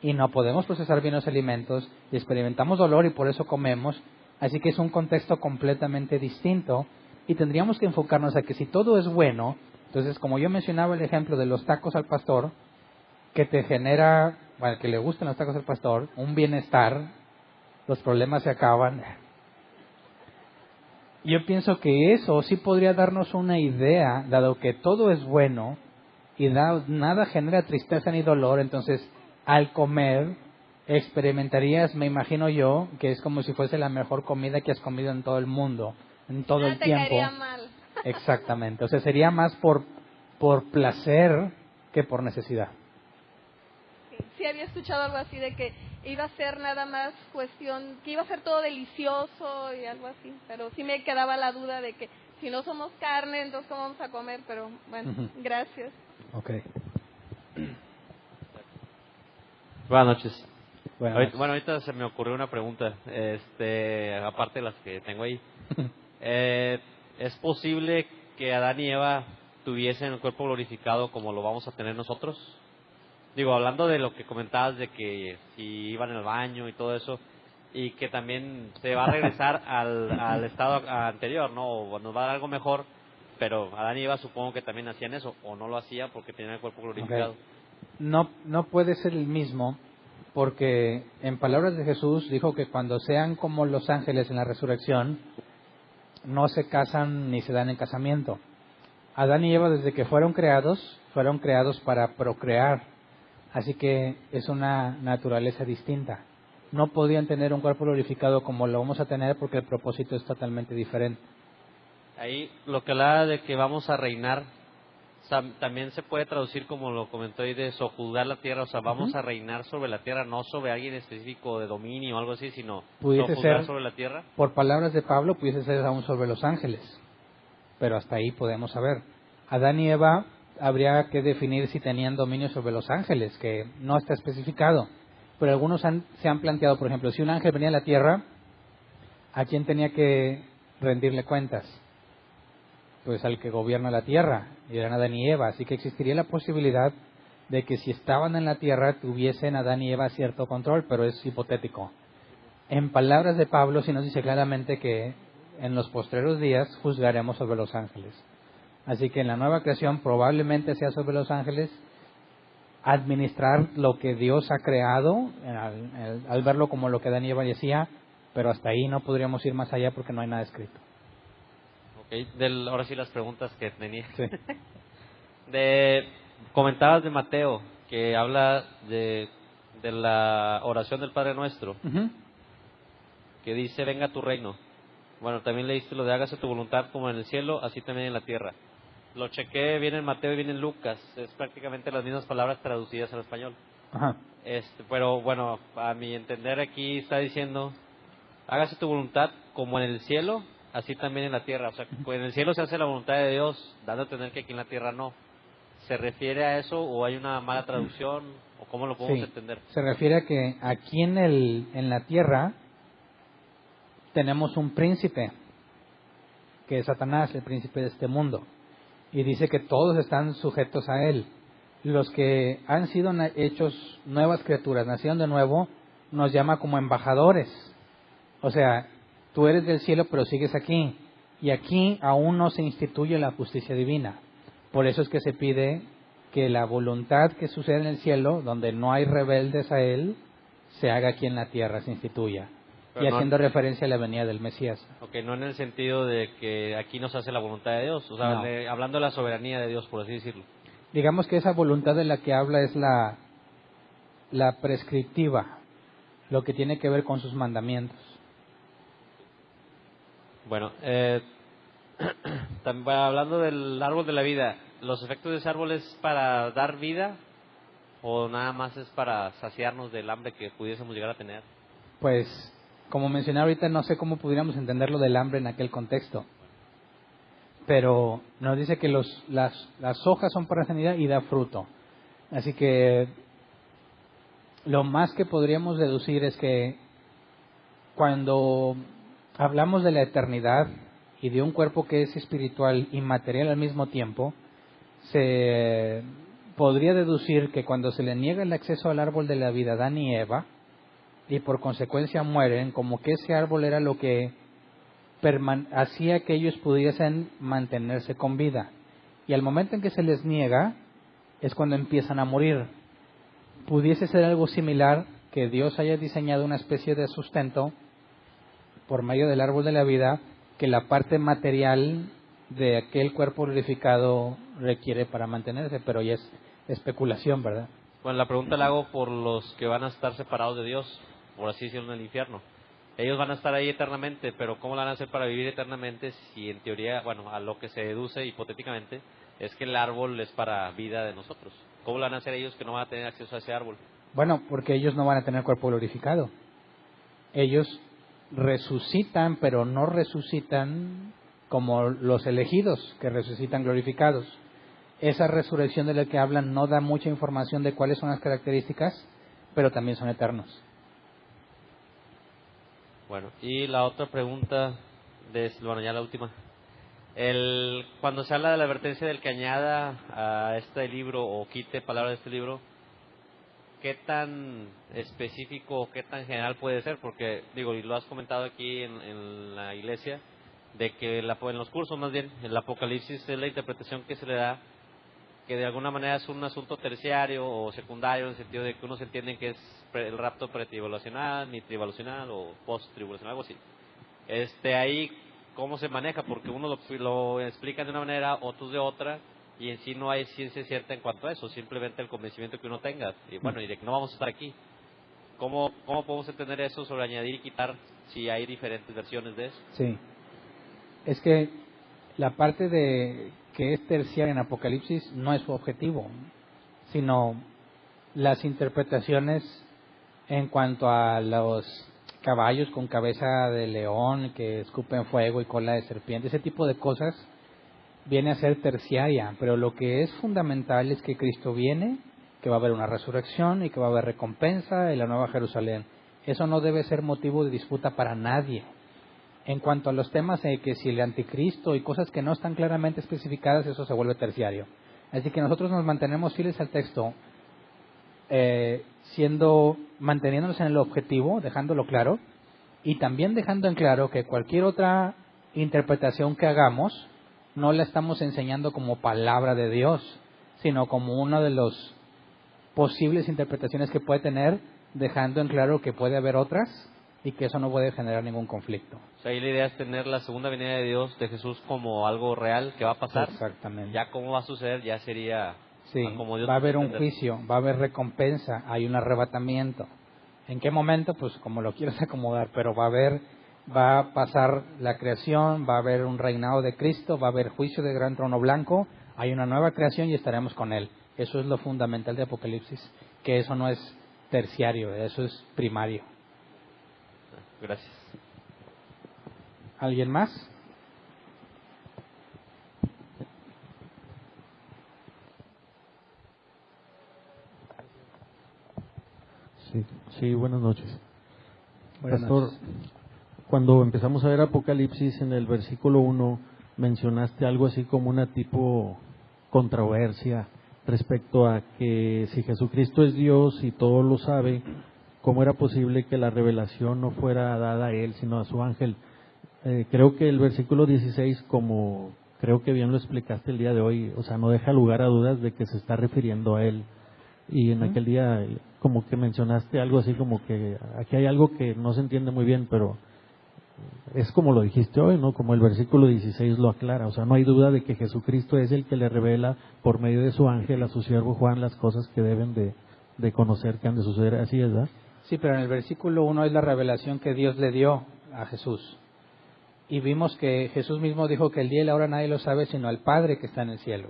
y no podemos procesar bien los alimentos y experimentamos dolor y por eso comemos. Así que es un contexto completamente distinto y tendríamos que enfocarnos a que si todo es bueno, entonces como yo mencionaba el ejemplo de los tacos al pastor, que te genera, bueno, que le gustan los tacos al pastor, un bienestar, los problemas se acaban. Yo pienso que eso sí podría darnos una idea, dado que todo es bueno y nada genera tristeza ni dolor, entonces al comer experimentarías, me imagino yo, que es como si fuese la mejor comida que has comido en todo el mundo, en todo el te tiempo. caería mal. Exactamente, o sea, sería más por placer que por necesidad. Sí, había escuchado algo así de que iba a ser nada más cuestión, que iba a ser todo delicioso y algo así, pero sí me quedaba la duda de que si no somos carne, entonces ¿cómo vamos a comer? Pero bueno, gracias. Okay. Buenas noches. Buenas noches. Bueno, ahorita se me ocurrió una pregunta, aparte de las que tengo ahí. ¿Es posible que Adán y Eva tuviesen el cuerpo glorificado como lo vamos a tener nosotros? Digo, hablando de lo que comentabas de que si iban al baño y todo eso, y que también se va a regresar al estado anterior, ¿no? O nos va a dar algo mejor, pero Adán y Eva supongo que también hacían eso, o no lo hacían porque tenían el cuerpo glorificado. Okay. No puede ser el mismo, porque en palabras de Jesús dijo que cuando sean como los ángeles en la resurrección, no se casan ni se dan en casamiento. Adán y Eva, desde que fueron creados para procrear, así que es una naturaleza distinta. No podían tener un cuerpo glorificado como lo vamos a tener porque el propósito es totalmente diferente. Ahí lo que hablaba de que vamos a reinar, también se puede traducir como lo comentó ahí de sojuzgar la tierra, o sea, vamos a reinar sobre la tierra, no sobre alguien específico de dominio o algo así, sino sojuzgar sobre la tierra. Por palabras de Pablo, pudiese ser aún sobre los ángeles, pero hasta ahí podemos saber. Adán y Eva habría que definir si tenían dominio sobre los ángeles, que no está especificado, pero algunos se han planteado, por ejemplo, si un ángel venía a la tierra, ¿a quién tenía que rendirle cuentas? Pues al que gobierna la tierra, y eran Adán y Eva, así que existiría la posibilidad de que si estaban en la tierra tuviesen Adán y Eva cierto control, pero es hipotético. En palabras de Pablo sí nos dice claramente que en los postreros días juzgaremos sobre los ángeles. Así que en la nueva creación probablemente sea sobre los ángeles administrar lo que Dios ha creado, al verlo como lo que Adán y Eva decía, pero hasta ahí no podríamos ir más allá porque no hay nada escrito. Okay. Ahora sí las preguntas que tenía. Sí. Comentabas de Mateo, que habla de la oración del Padre Nuestro, que dice, venga tu reino. Bueno, también leíste lo de hágase tu voluntad como en el cielo, así también en la tierra. Lo chequé, viene en Mateo y viene en Lucas, es prácticamente las mismas palabras traducidas al español. Ajá. Pero bueno, a mi entender aquí está diciendo, hágase tu voluntad como en el cielo, así también en la tierra. O sea, en el cielo se hace la voluntad de Dios, dando a entender que aquí en la tierra no. ¿Se refiere a eso o hay una mala traducción o cómo lo podemos entender? Se refiere a que aquí en la tierra tenemos un príncipe, que es Satanás, el príncipe de este mundo, y dice que todos están sujetos a él. Los que han sido hechos nuevas criaturas, nacieron de nuevo, nos llama como embajadores. O sea, tú eres del cielo pero sigues aquí, y aquí aún no se instituye la justicia divina. Por eso es que se pide que la voluntad que sucede en el cielo, donde no hay rebeldes a él, se haga aquí en la tierra, se instituya. Pero y haciendo referencia a la venida del Mesías. Ok, no en el sentido de que aquí no se hace la voluntad de Dios, o sea, no. Hablando de la soberanía de Dios, por así decirlo. Digamos que esa voluntad de la que habla es la prescriptiva, lo que tiene que ver con sus mandamientos. Bueno, hablando del árbol de la vida, ¿los efectos de ese árbol es para dar vida o nada más es para saciarnos del hambre que pudiésemos llegar a tener? Pues, como mencioné ahorita, no sé cómo pudiéramos entender lo del hambre en aquel contexto. Pero nos dice que las hojas son para sanidad y da fruto. Así que lo más que podríamos deducir es que cuando hablamos de la eternidad y de un cuerpo que es espiritual y material al mismo tiempo, se podría deducir que cuando se le niega el acceso al árbol de la vida a Adán y Eva, y por consecuencia mueren, como que ese árbol era lo que hacía que ellos pudiesen mantenerse con vida. Y al momento en que se les niega, es cuando empiezan a morir. Pudiese ser algo similar, que Dios haya diseñado una especie de sustento por medio del árbol de la vida, que la parte material de aquel cuerpo glorificado requiere para mantenerse, pero ya es especulación, ¿verdad? Bueno, la pregunta la hago por los que van a estar separados de Dios, por así decirlo, en el infierno. Ellos van a estar ahí eternamente, pero ¿cómo lo van a hacer para vivir eternamente si en teoría, bueno, a lo que se deduce hipotéticamente, es que el árbol es para vida de nosotros? ¿Cómo lo van a hacer ellos que no van a tener acceso a ese árbol? Bueno, porque ellos no van a tener cuerpo glorificado. Ellos resucitan, pero no resucitan como los elegidos que resucitan glorificados. Esa resurrección de la que hablan no da mucha información de cuáles son las características, pero también son eternos. Bueno, y la otra pregunta, bueno, ya la última. Cuando se habla de la advertencia del que añada a este libro o quite palabras de este libro, ¿qué tan específico o qué tan general puede ser? Porque, digo, y lo has comentado aquí en la iglesia, de que en los cursos más bien, el Apocalipsis es la interpretación que se le da, que de alguna manera es un asunto terciario o secundario, en el sentido de que unos entienden que es el rapto pretribulacional, ni tribulacional o post-tribulacional, algo así. Ahí, ¿cómo se maneja? Porque uno lo explica de una manera, otros de otra, y en sí no hay ciencia cierta en cuanto a eso, simplemente el convencimiento que uno tenga, y bueno, y de que no vamos a estar aquí. ¿Cómo podemos entender eso sobre añadir y quitar si hay diferentes versiones de eso? Sí, es que la parte de que es terciaria en Apocalipsis no es su objetivo, sino las interpretaciones en cuanto a los caballos con cabeza de león que escupen fuego y cola de serpiente, ese tipo de cosas viene a ser terciaria, pero lo que es fundamental es que Cristo viene, que va a haber una resurrección y que va a haber recompensa en la Nueva Jerusalén. Eso no debe ser motivo de disputa para nadie. En cuanto a los temas de que si el anticristo y cosas que no están claramente especificadas, eso se vuelve terciario. Así que nosotros nos mantenemos fieles al texto, manteniéndonos en el objetivo, dejándolo claro, y también dejando en claro que cualquier otra interpretación que hagamos no la estamos enseñando como palabra de Dios, sino como una de las posibles interpretaciones que puede tener, dejando en claro que puede haber otras y que eso no puede generar ningún conflicto. O sea, ahí la idea es tener la segunda venida de Dios, de Jesús, como algo real que va a pasar. Exactamente. Ya cómo va a suceder, ya sería... Sí, como Dios va a haber un entender. juicio, va a haber recompensa, hay un arrebatamiento. ¿En qué momento? Pues como lo quieras acomodar, pero va a pasar la creación, va a haber un reinado de Cristo, va a haber juicio del gran trono blanco, hay una nueva creación y estaremos con Él. Eso es lo fundamental de Apocalipsis, que eso no es terciario, eso es primario. Gracias. ¿Alguien más? Sí, buenas noches. Buenas Pastor, noches. cuando empezamos a ver Apocalipsis en el versículo 1, mencionaste algo así como una tipo controversia respecto a que si Jesucristo es Dios y todo lo sabe, ¿cómo era posible que la revelación no fuera dada a Él, sino a su ángel? Creo que el versículo 16, como creo que bien lo explicaste el día de hoy, o sea, no deja lugar a dudas de que se está refiriendo a Él. Y en aquel día como que mencionaste algo así como que aquí hay algo que no se entiende muy bien, pero es como lo dijiste hoy, ¿no? Como el versículo 16 lo aclara, o sea, no hay duda de que Jesucristo es el que le revela por medio de su ángel a su siervo Juan las cosas que deben de conocer, que han de suceder. Así es, ¿verdad? Sí, pero en el versículo 1 es la revelación que Dios le dio a Jesús. Y vimos que Jesús mismo dijo que el día y la hora nadie lo sabe sino el Padre que está en el cielo.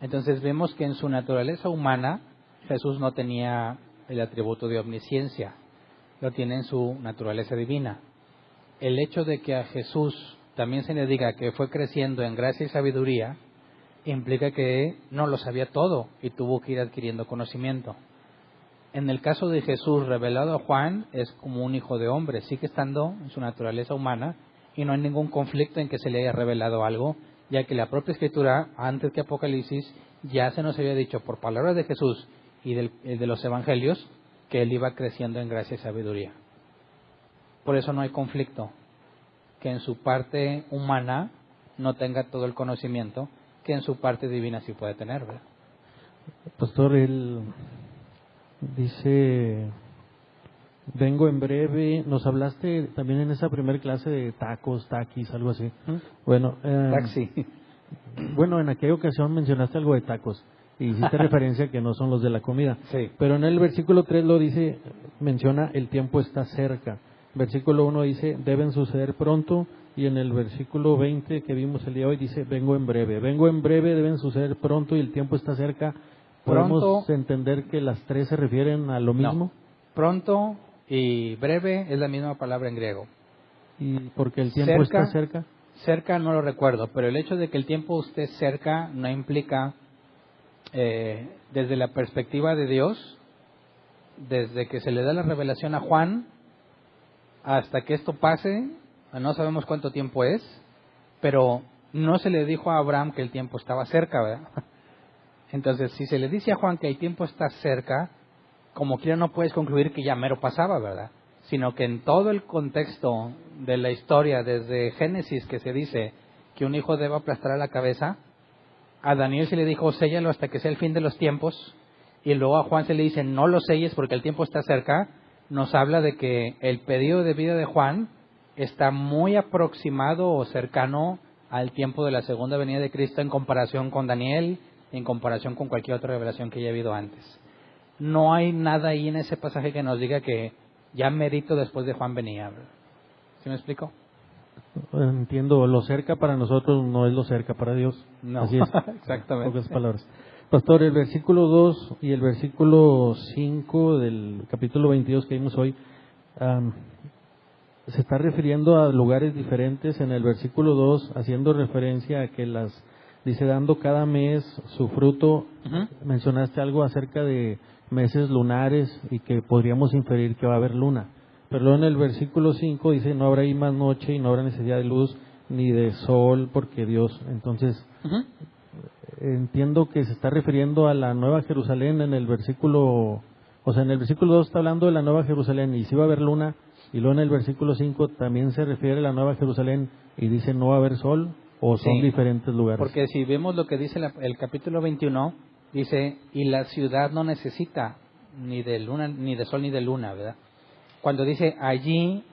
Entonces vemos que en su naturaleza humana Jesús no tenía el atributo de omnisciencia, lo tiene en su naturaleza divina. El hecho de que a Jesús también se le diga que fue creciendo en gracia y sabiduría implica que no lo sabía todo y tuvo que ir adquiriendo conocimiento. En el caso de Jesús revelado a Juan es como un hijo de hombre, sigue estando en su naturaleza humana y no hay ningún conflicto en que se le haya revelado algo, ya que la propia Escritura, antes que Apocalipsis, ya se nos había dicho por palabras de Jesús y de los Evangelios que él iba creciendo en gracia y sabiduría. Por eso no hay conflicto, que en su parte humana no tenga todo el conocimiento que en su parte divina sí puede tener, ¿verdad? Pastor, él dice vengo en breve. Nos hablaste también en esa primera clase de tacos, taquis, algo así. Bueno, Taxi. bueno, en aquella ocasión mencionaste algo de tacos y hiciste referencia que no son los de la comida. Sí. Pero en el versículo 3 lo dice, menciona el tiempo está cerca. Versículo 1 dice, deben suceder pronto. Y en el versículo 20 que vimos el día de hoy dice, vengo en breve. Vengo en breve, deben suceder pronto y el tiempo está cerca. ¿Podemos Pronto. entender que las tres se refieren a lo mismo? No. Pronto y breve es la misma palabra en griego. ¿Y porque el tiempo está cerca? Cerca no lo recuerdo, pero el hecho de que el tiempo esté cerca no implica, desde la perspectiva de Dios, desde que se le da la revelación a Juan hasta que esto pase, no sabemos cuánto tiempo es, pero no se le dijo a Abraham que el tiempo estaba cerca, ¿verdad? Entonces, si se le dice a Juan que el tiempo está cerca, como quiera no puedes concluir que ya mero pasaba, ¿verdad? Sino que en todo el contexto de la historia, desde Génesis, que se dice que un hijo debe aplastar a la cabeza, a Daniel se le dijo, séllalo hasta que sea el fin de los tiempos, y luego a Juan se le dice, no lo selles porque el tiempo está cerca. Nos habla de que el periodo de vida de Juan está muy aproximado o cercano al tiempo de la segunda venida de Cristo en comparación con Daniel, en comparación con cualquier otra revelación que haya habido antes. No hay nada ahí en ese pasaje que nos diga que ya merito después de Juan venía. ¿Sí me explico? Entiendo, lo cerca para nosotros no es lo cerca para Dios. No, Así es. exactamente. Pocas palabras. Pastor, el versículo 2 y el versículo 5 del capítulo 22 que vimos hoy, se está refiriendo a lugares diferentes. En el versículo 2, haciendo referencia a que dice, dando cada mes su fruto. Mencionaste algo acerca de meses lunares y que podríamos inferir que va a haber luna. Pero luego en el versículo 5 dice, no habrá ahí más noche y no habrá necesidad de luz ni de sol porque Dios. Entonces, entiendo que se está refiriendo a la Nueva Jerusalén en el versículo, o sea, en el versículo 2 está hablando de la Nueva Jerusalén y si va a haber luna, y luego en el versículo 5 también se refiere a la Nueva Jerusalén y dice no va a haber sol, o son diferentes lugares. Porque si vemos lo que dice el capítulo 21, dice, y la ciudad no necesita ni de luna, ni de sol ni de luna, ¿verdad? Cuando dice allí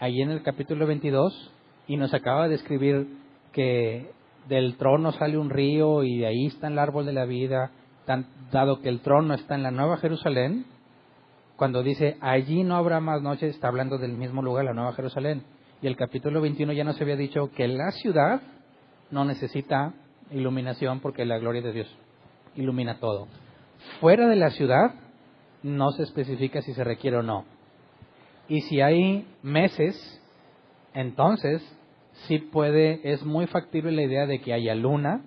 en el capítulo 22, y nos acaba de escribir que del trono sale un río y de ahí está el árbol de la vida, dado que el trono está en la Nueva Jerusalén, cuando dice allí no habrá más noche, está hablando del mismo lugar, la Nueva Jerusalén. Y el capítulo 21 ya nos había dicho que la ciudad no necesita iluminación porque la gloria de Dios ilumina todo. Fuera de la ciudad no se especifica si se requiere o no. Y si hay meses, entonces sí es muy factible la idea de que haya luna,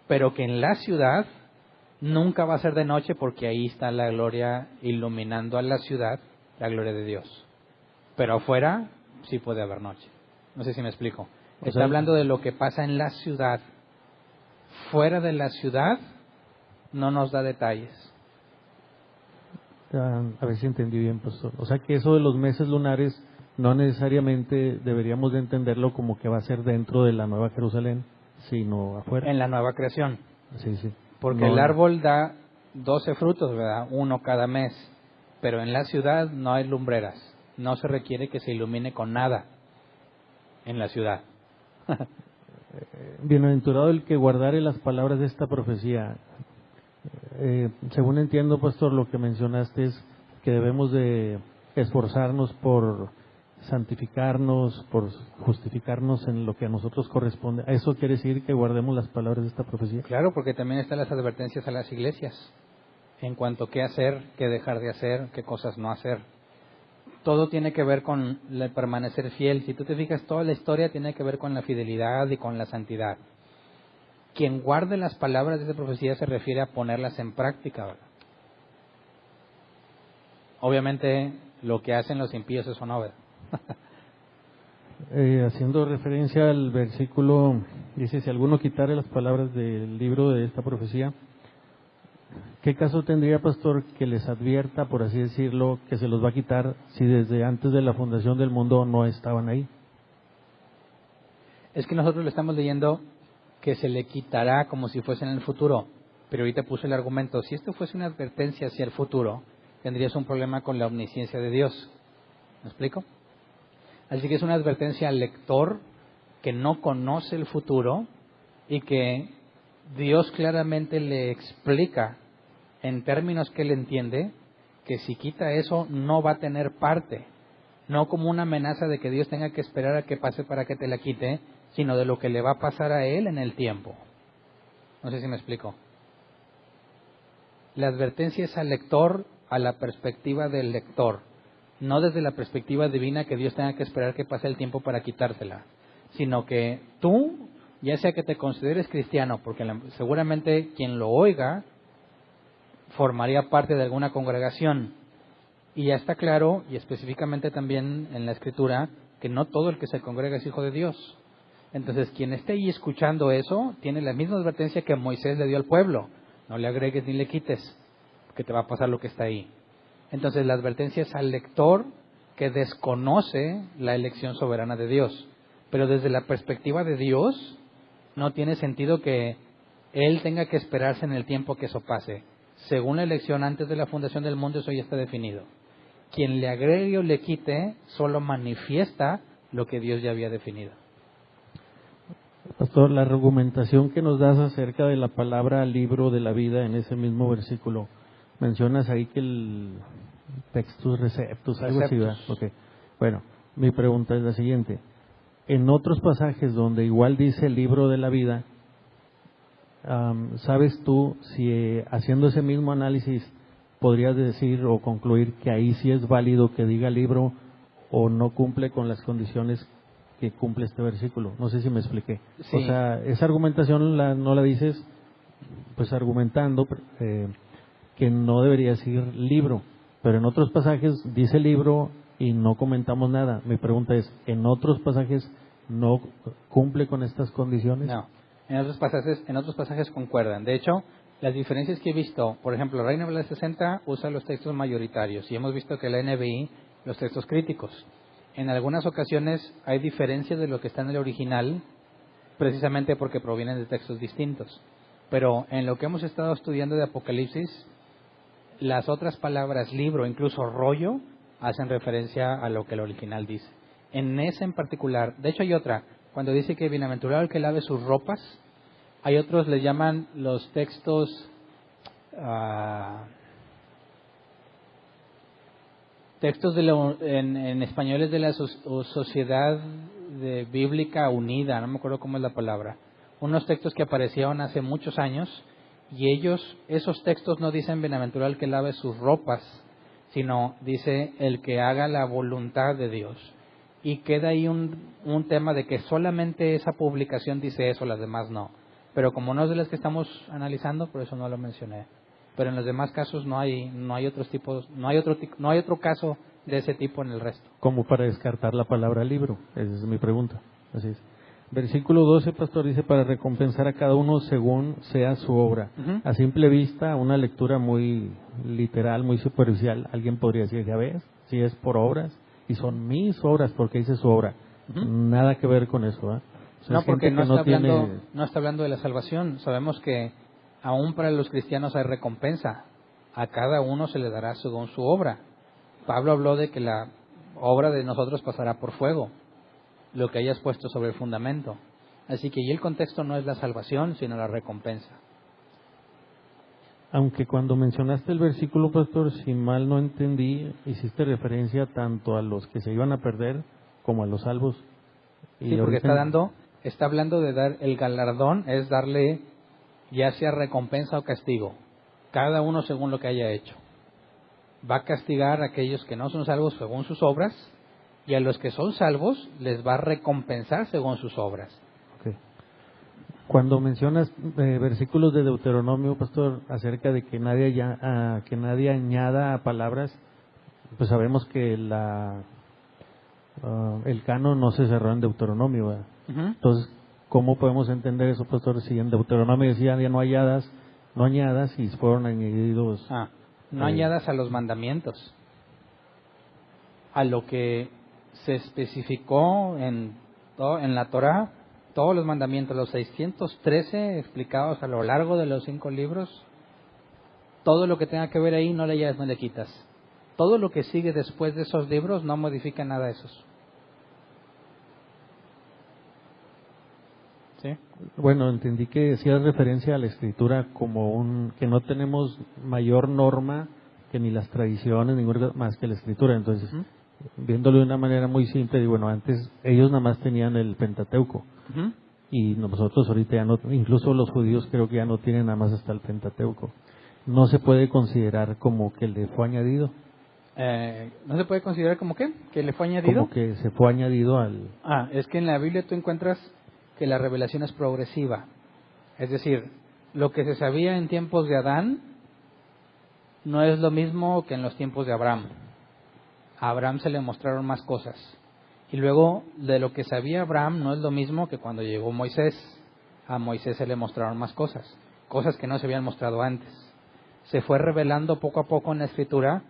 pero que en la ciudad nunca va a ser de noche porque ahí está la gloria iluminando a la ciudad, la gloria de Dios. Pero afuera sí puede haber noche. No sé si me explico. Está hablando de lo que pasa en la ciudad. Fuera de la ciudad no nos da detalles. A ver si entendí bien, pastor. O sea que eso de los meses lunares no necesariamente deberíamos de entenderlo como que va a ser dentro de la Nueva Jerusalén, sino afuera. En la nueva creación. Sí, sí. Porque el árbol da 12 frutos, ¿verdad? Uno cada mes. Pero en la ciudad no hay lumbreras. No se requiere que se ilumine con nada en la ciudad. Bienaventurado el que guardare las palabras de esta profecía. Según entiendo, pastor, lo que mencionaste es que debemos de esforzarnos por santificarnos, por justificarnos en lo que a nosotros corresponde. ¿Eso quiere decir que guardemos las palabras de esta profecía? Claro, porque también están las advertencias a las iglesias en cuanto a qué hacer, qué dejar de hacer, qué cosas no hacer. Todo tiene que ver con el permanecer fiel. Si tú te fijas, toda la historia tiene que ver con la fidelidad y con la santidad. Quien guarde las palabras de esa profecía se refiere a ponerlas en práctica, ¿verdad? Obviamente lo que hacen los impíos eso no, ¿verdad? Haciendo referencia al versículo, dice, si alguno quitare las palabras del libro de esta profecía, ¿qué caso tendría, pastor, que les advierta, por así decirlo, que se los va a quitar si desde antes de la fundación del mundo no estaban ahí? Es que nosotros le estamos leyendo que se le quitará como si fuese en el futuro, pero ahorita puse el argumento, si esto fuese una advertencia hacia el futuro, tendrías un problema con la omnisciencia de Dios. ¿Me explico? Así que es una advertencia al lector que no conoce el futuro y que Dios claramente le explica en términos que él entiende que si quita eso no va a tener parte, no como una amenaza de que Dios tenga que esperar a que pase para que te la quite, sino de lo que le va a pasar a él en el tiempo. No sé si me explico. La advertencia es al lector a la perspectiva del lector, no desde la perspectiva divina que Dios tenga que esperar que pase el tiempo para quitársela, sino que tú, ya sea que te consideres cristiano, porque seguramente quien lo oiga formaría parte de alguna congregación, y ya está claro, y específicamente también en la Escritura, que no todo el que se congrega es hijo de Dios. Entonces, quien esté ahí escuchando eso, tiene la misma advertencia que Moisés le dio al pueblo: no le agregues ni le quites, porque te va a pasar lo que está ahí. Entonces, la advertencia es al lector que desconoce la elección soberana de Dios. Pero desde la perspectiva de Dios, no tiene sentido que él tenga que esperarse en el tiempo que eso pase. Según la elección antes de la fundación del mundo, eso ya está definido. Quien le agregue o le quite solo manifiesta lo que Dios ya había definido. Pastor, la argumentación que nos das acerca de la palabra libro de la vida en ese mismo versículo, mencionas ahí que el textus receptus, algo así, ¿verdad? Okay. Bueno, mi pregunta es la siguiente. En otros pasajes donde igual dice libro de la vida, ¿sabes tú si haciendo ese mismo análisis podrías decir o concluir que ahí sí es válido que diga libro o no cumple con las condiciones que cumple este versículo? No sé si me expliqué. Sí. O sea, esa argumentación no la dices pues argumentando que no debería decir libro, pero en otros pasajes dice libro y no comentamos nada. Mi pregunta es, ¿en otros pasajes no cumple con estas condiciones? No, en otros pasajes concuerdan. De hecho, las diferencias que he visto, por ejemplo, Reina Valera 60 usa los textos mayoritarios y hemos visto que la NBI los textos críticos. En algunas ocasiones hay diferencias de lo que está en el original, precisamente porque provienen de textos distintos. Pero en lo que hemos estado estudiando de Apocalipsis, las otras palabras libro, incluso rollo, hacen referencia a lo que el original dice. En ese en particular, de hecho hay otra, cuando dice que bienaventurado el que lave sus ropas, hay otros le llaman los textos textos en español es de la Sociedad Bíblica Unida, no me acuerdo cómo es la palabra, unos textos que aparecieron hace muchos años, y esos textos no dicen bienaventurado el que lave sus ropas, sino dice el que haga la voluntad de Dios. Y queda ahí un tema de que solamente esa publicación dice eso, las demás no. Pero como no es de las que estamos analizando, por eso no lo mencioné. Pero en los demás casos no hay otros tipos, no hay otro caso de ese tipo en el resto. Como para descartar la palabra libro, esa es mi pregunta. Así es. Versículo 12, pastor, dice para recompensar a cada uno según sea su obra. Uh-huh. A simple vista, una lectura muy literal, muy superficial, alguien podría decir, ya ves, si es por obras, y son mis obras porque hice su obra. Uh-huh. Nada que ver con eso, ¿eh? O sea, no, porque no está hablando de la salvación. Sabemos que aún para los cristianos hay recompensa. A cada uno se le dará según su obra. Pablo habló de que la obra de nosotros pasará por fuego, lo que hayas puesto sobre el fundamento. Así que y el contexto no es la salvación, sino la recompensa. Aunque cuando mencionaste el versículo, pastor, si mal no entendí, hiciste referencia tanto a los que se iban a perder como a los salvos. Sí, porque está hablando de dar el galardón, es darle ya sea recompensa o castigo, cada uno según lo que haya hecho. Va a castigar a aquellos que no son salvos según sus obras, y a los que son salvos les va a recompensar según sus obras. Okay. Cuando mencionas versículos de Deuteronomio, pastor, acerca de que nadie añada palabras, pues sabemos que el canon no se cerró en Deuteronomio, ¿verdad? Uh-huh. Entonces, ¿cómo podemos entender eso, pastor? Si en Deuteronomio decían ya no añadas y fueron añadidos. No añadas a los mandamientos, a lo que se especificó en la Torá, todos los mandamientos, los 613 explicados a lo largo de los 5 libros, todo lo que tenga que ver ahí no le añades, no le quitas. Todo lo que sigue después de esos libros no modifica nada de esos. ¿Sí? Bueno, entendí que hacía referencia a la escritura como que no tenemos mayor norma que ni las tradiciones, ninguna más que la escritura. Entonces, viéndolo de una manera muy simple, digo, bueno, antes ellos nada más tenían el Pentateuco. Y nosotros ahorita ya no, incluso los judíos creo que ya no tienen nada más hasta el Pentateuco. ¿No se puede considerar como que le fue añadido? ¿No se puede considerar como qué? ¿Que le fue añadido? Como que se fue añadido al... Es que en la Biblia tú encuentras que la revelación es progresiva. Es decir, lo que se sabía en tiempos de Adán no es lo mismo que en los tiempos de Abraham. A Abraham se le mostraron más cosas. Y luego, de lo que sabía Abraham no es lo mismo que cuando llegó Moisés. A Moisés se le mostraron más cosas, cosas que no se habían mostrado antes. Se fue revelando poco a poco en la Escritura,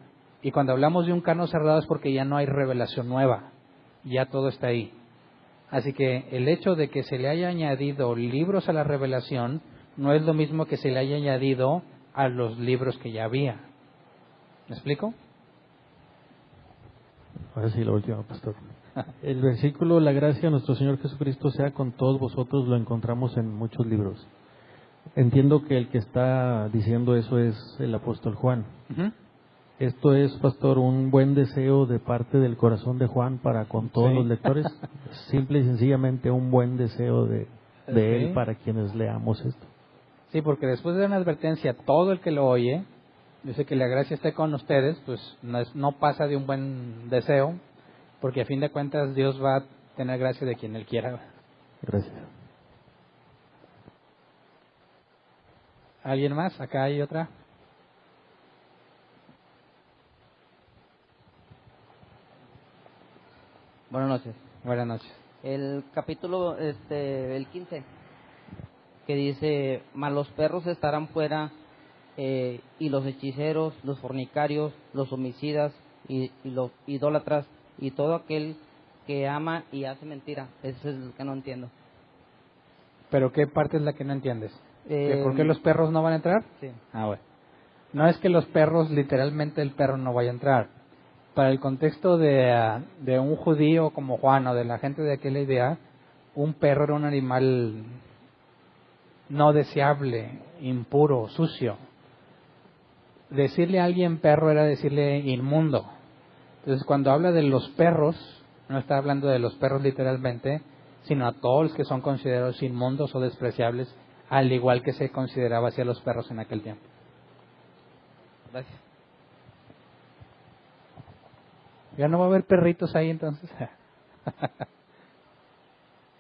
y cuando hablamos de un canon cerrado es porque ya no hay revelación nueva, ya todo está ahí. Así que el hecho de que se le haya añadido libros a la revelación no es lo mismo que se le haya añadido a los libros que ya había. ¿Me explico? Ahora sí, la última, pastor. El versículo, la gracia de nuestro Señor Jesucristo sea con todos vosotros, lo encontramos en muchos libros. Entiendo que el que está diciendo eso es el apóstol Juan. ¿Esto es, pastor, un buen deseo de parte del corazón de Juan para con todos los lectores? Simple y sencillamente un buen deseo de él para quienes leamos esto. Sí, porque después de una advertencia, todo el que lo oye, dice que la gracia esté con ustedes, pues no pasa de un buen deseo, porque a fin de cuentas Dios va a tener gracia de quien Él quiera. Gracias. ¿Alguien más? Acá hay otra. Buenas noches. Buenas noches. El capítulo el 15, que dice, mas los perros estarán fuera, y los hechiceros, los fornicarios, los homicidas y los idólatras y todo aquel que ama y hace mentira. Eso es lo que no entiendo. ¿Pero qué parte es la que no entiendes? ¿Por qué los perros no van a entrar? Sí. Bueno. No es que los perros, literalmente el perro no vaya a entrar. Para el contexto de un judío como Juan o de la gente de aquella idea, un perro era un animal no deseable, impuro, sucio. Decirle a alguien perro era decirle inmundo. Entonces, cuando habla de los perros, no está hablando de los perros literalmente, sino a todos los que son considerados inmundos o despreciables, al igual que se consideraba hacia los perros en aquel tiempo. Gracias. Ya no va a haber perritos ahí entonces.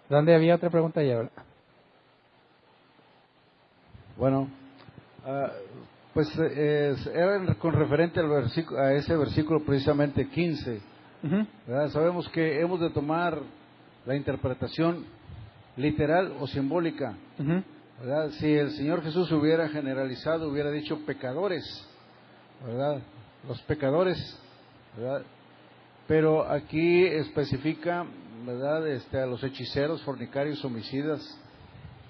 ¿Dónde había otra pregunta ya? Bueno, pues era con referente al versículo, a ese versículo precisamente 15. ¿Verdad? Sabemos que hemos de tomar la interpretación literal o simbólica. ¿Verdad? Si el Señor Jesús hubiera generalizado, hubiera dicho pecadores, ¿verdad? Los pecadores, ¿verdad? Pero aquí especifica, ¿verdad? A los hechiceros, fornicarios, homicidas.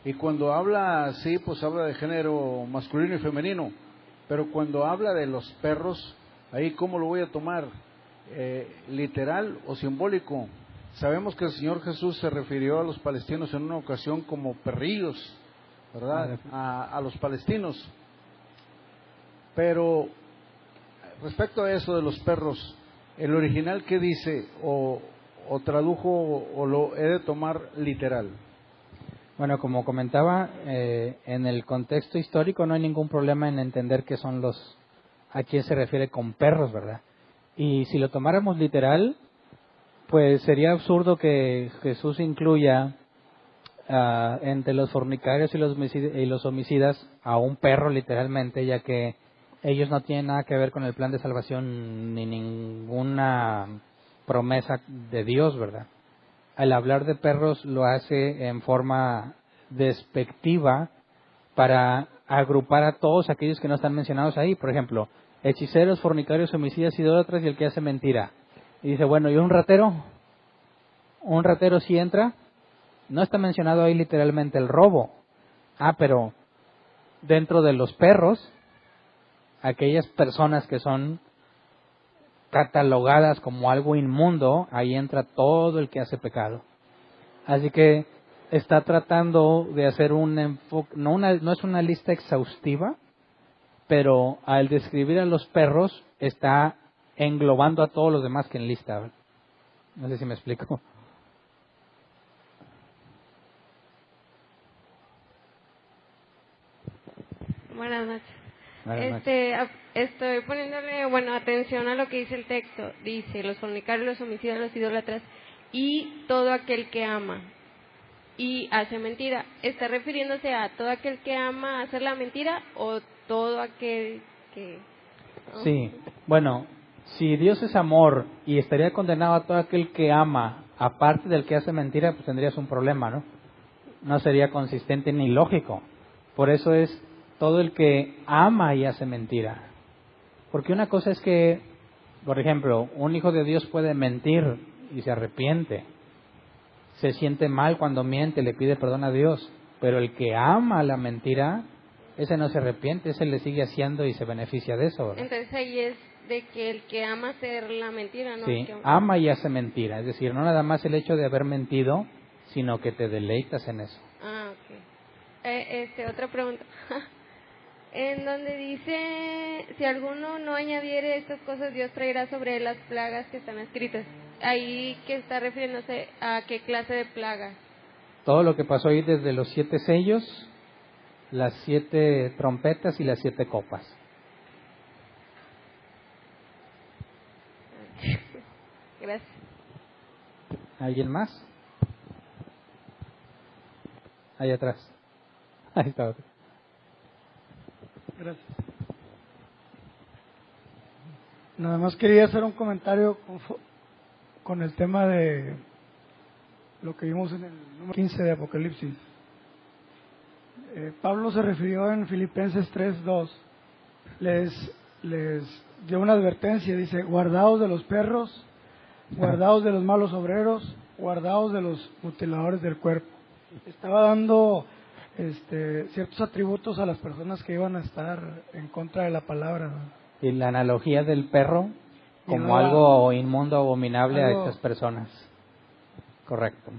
Y cuando habla así, pues habla de género masculino y femenino. Pero cuando habla de los perros, ahí ¿cómo lo voy a tomar? ¿Literal o simbólico? Sabemos que el Señor Jesús se refirió a los palestinos en una ocasión como perrillos, ¿verdad? A los palestinos. Pero respecto a eso de los perros, el original, ¿qué dice? O tradujo o lo he de tomar literal. Bueno, como comentaba, en el contexto histórico no hay ningún problema en entender qué son a quién se refiere con perros, ¿verdad? Y si lo tomáramos literal, pues sería absurdo que Jesús incluya entre los fornicarios y los homicidas a un perro literalmente, ya que ellos no tienen nada que ver con el plan de salvación ni ninguna promesa de Dios, ¿verdad? Al hablar de perros lo hace en forma despectiva para agrupar a todos aquellos que no están mencionados ahí. Por ejemplo, hechiceros, fornicarios, homicidas, idólatras y el que hace mentira. Y dice, bueno, ¿y un ratero? ¿Un ratero sí entra? No está mencionado ahí literalmente el robo. Pero dentro de los perros, aquellas personas que son catalogadas como algo inmundo, ahí entra todo el que hace pecado. Así que está tratando de hacer un enfoque, no es una lista exhaustiva, pero al describir a los perros está englobando a todos los demás que enlista. No sé si me explico. Buenas noches. Buenas noches. Estoy poniéndole, atención a lo que dice el texto. Dice, los fornicarios, los homicidas, los idólatras y todo aquel que ama y hace mentira. ¿Está refiriéndose a todo aquel que ama hacer la mentira o todo aquel que...? Sí, bueno, si Dios es amor y estaría condenado a todo aquel que ama, aparte del que hace mentira, pues tendrías un problema, ¿no? No sería consistente ni lógico. Por eso es todo el que ama y hace mentira. Porque una cosa es que, por ejemplo, un hijo de Dios puede mentir y se arrepiente. Se siente mal cuando miente, le pide perdón a Dios. Pero el que ama la mentira, ese no se arrepiente, ese le sigue haciendo y se beneficia de eso, ¿verdad? Entonces ahí es de que el que ama hacer la mentira, ¿no? Sí, ama y hace mentira. Es decir, no nada más el hecho de haber mentido, sino que te deleitas en eso. Ah, ok. Otra pregunta. En donde dice, si alguno no añadiere estas cosas, Dios traerá sobre él las plagas que están escritas. Ahí que está refiriéndose a qué clase de plagas. Todo lo que pasó ahí desde los 7 sellos, las 7 trompetas y las 7 copas. Gracias. ¿Alguien más? Ahí atrás. Ahí está otro. Gracias. Nada más quería hacer un comentario con el tema de lo que vimos en el número 15 de Apocalipsis. Pablo se refirió en Filipenses 3:2. Les dio una advertencia, dice, guardaos de los perros, guardaos de los malos obreros, guardaos de los mutiladores del cuerpo. Estaba dando ciertos atributos a las personas que iban a estar en contra de la palabra, ¿no? Y la analogía del perro como no, algo inmundo, abominable algo... a estas personas. Correcto.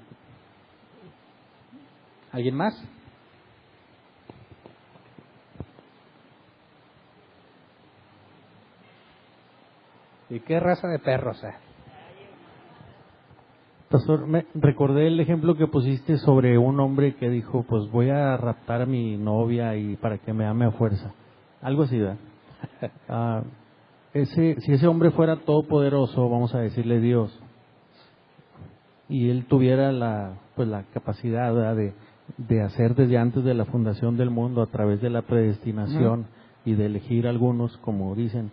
¿Alguien más? ¿Y qué raza de perros es? Pastor, me recordé el ejemplo que pusiste sobre un hombre que dijo, pues voy a raptar a mi novia y para que me ame a fuerza. Algo así, ¿verdad? Si ese hombre fuera todopoderoso, vamos a decirle Dios, y él tuviera la capacidad, ¿verdad?, de hacer desde antes de la fundación del mundo, a través de la predestinación y de elegir algunos, como dicen,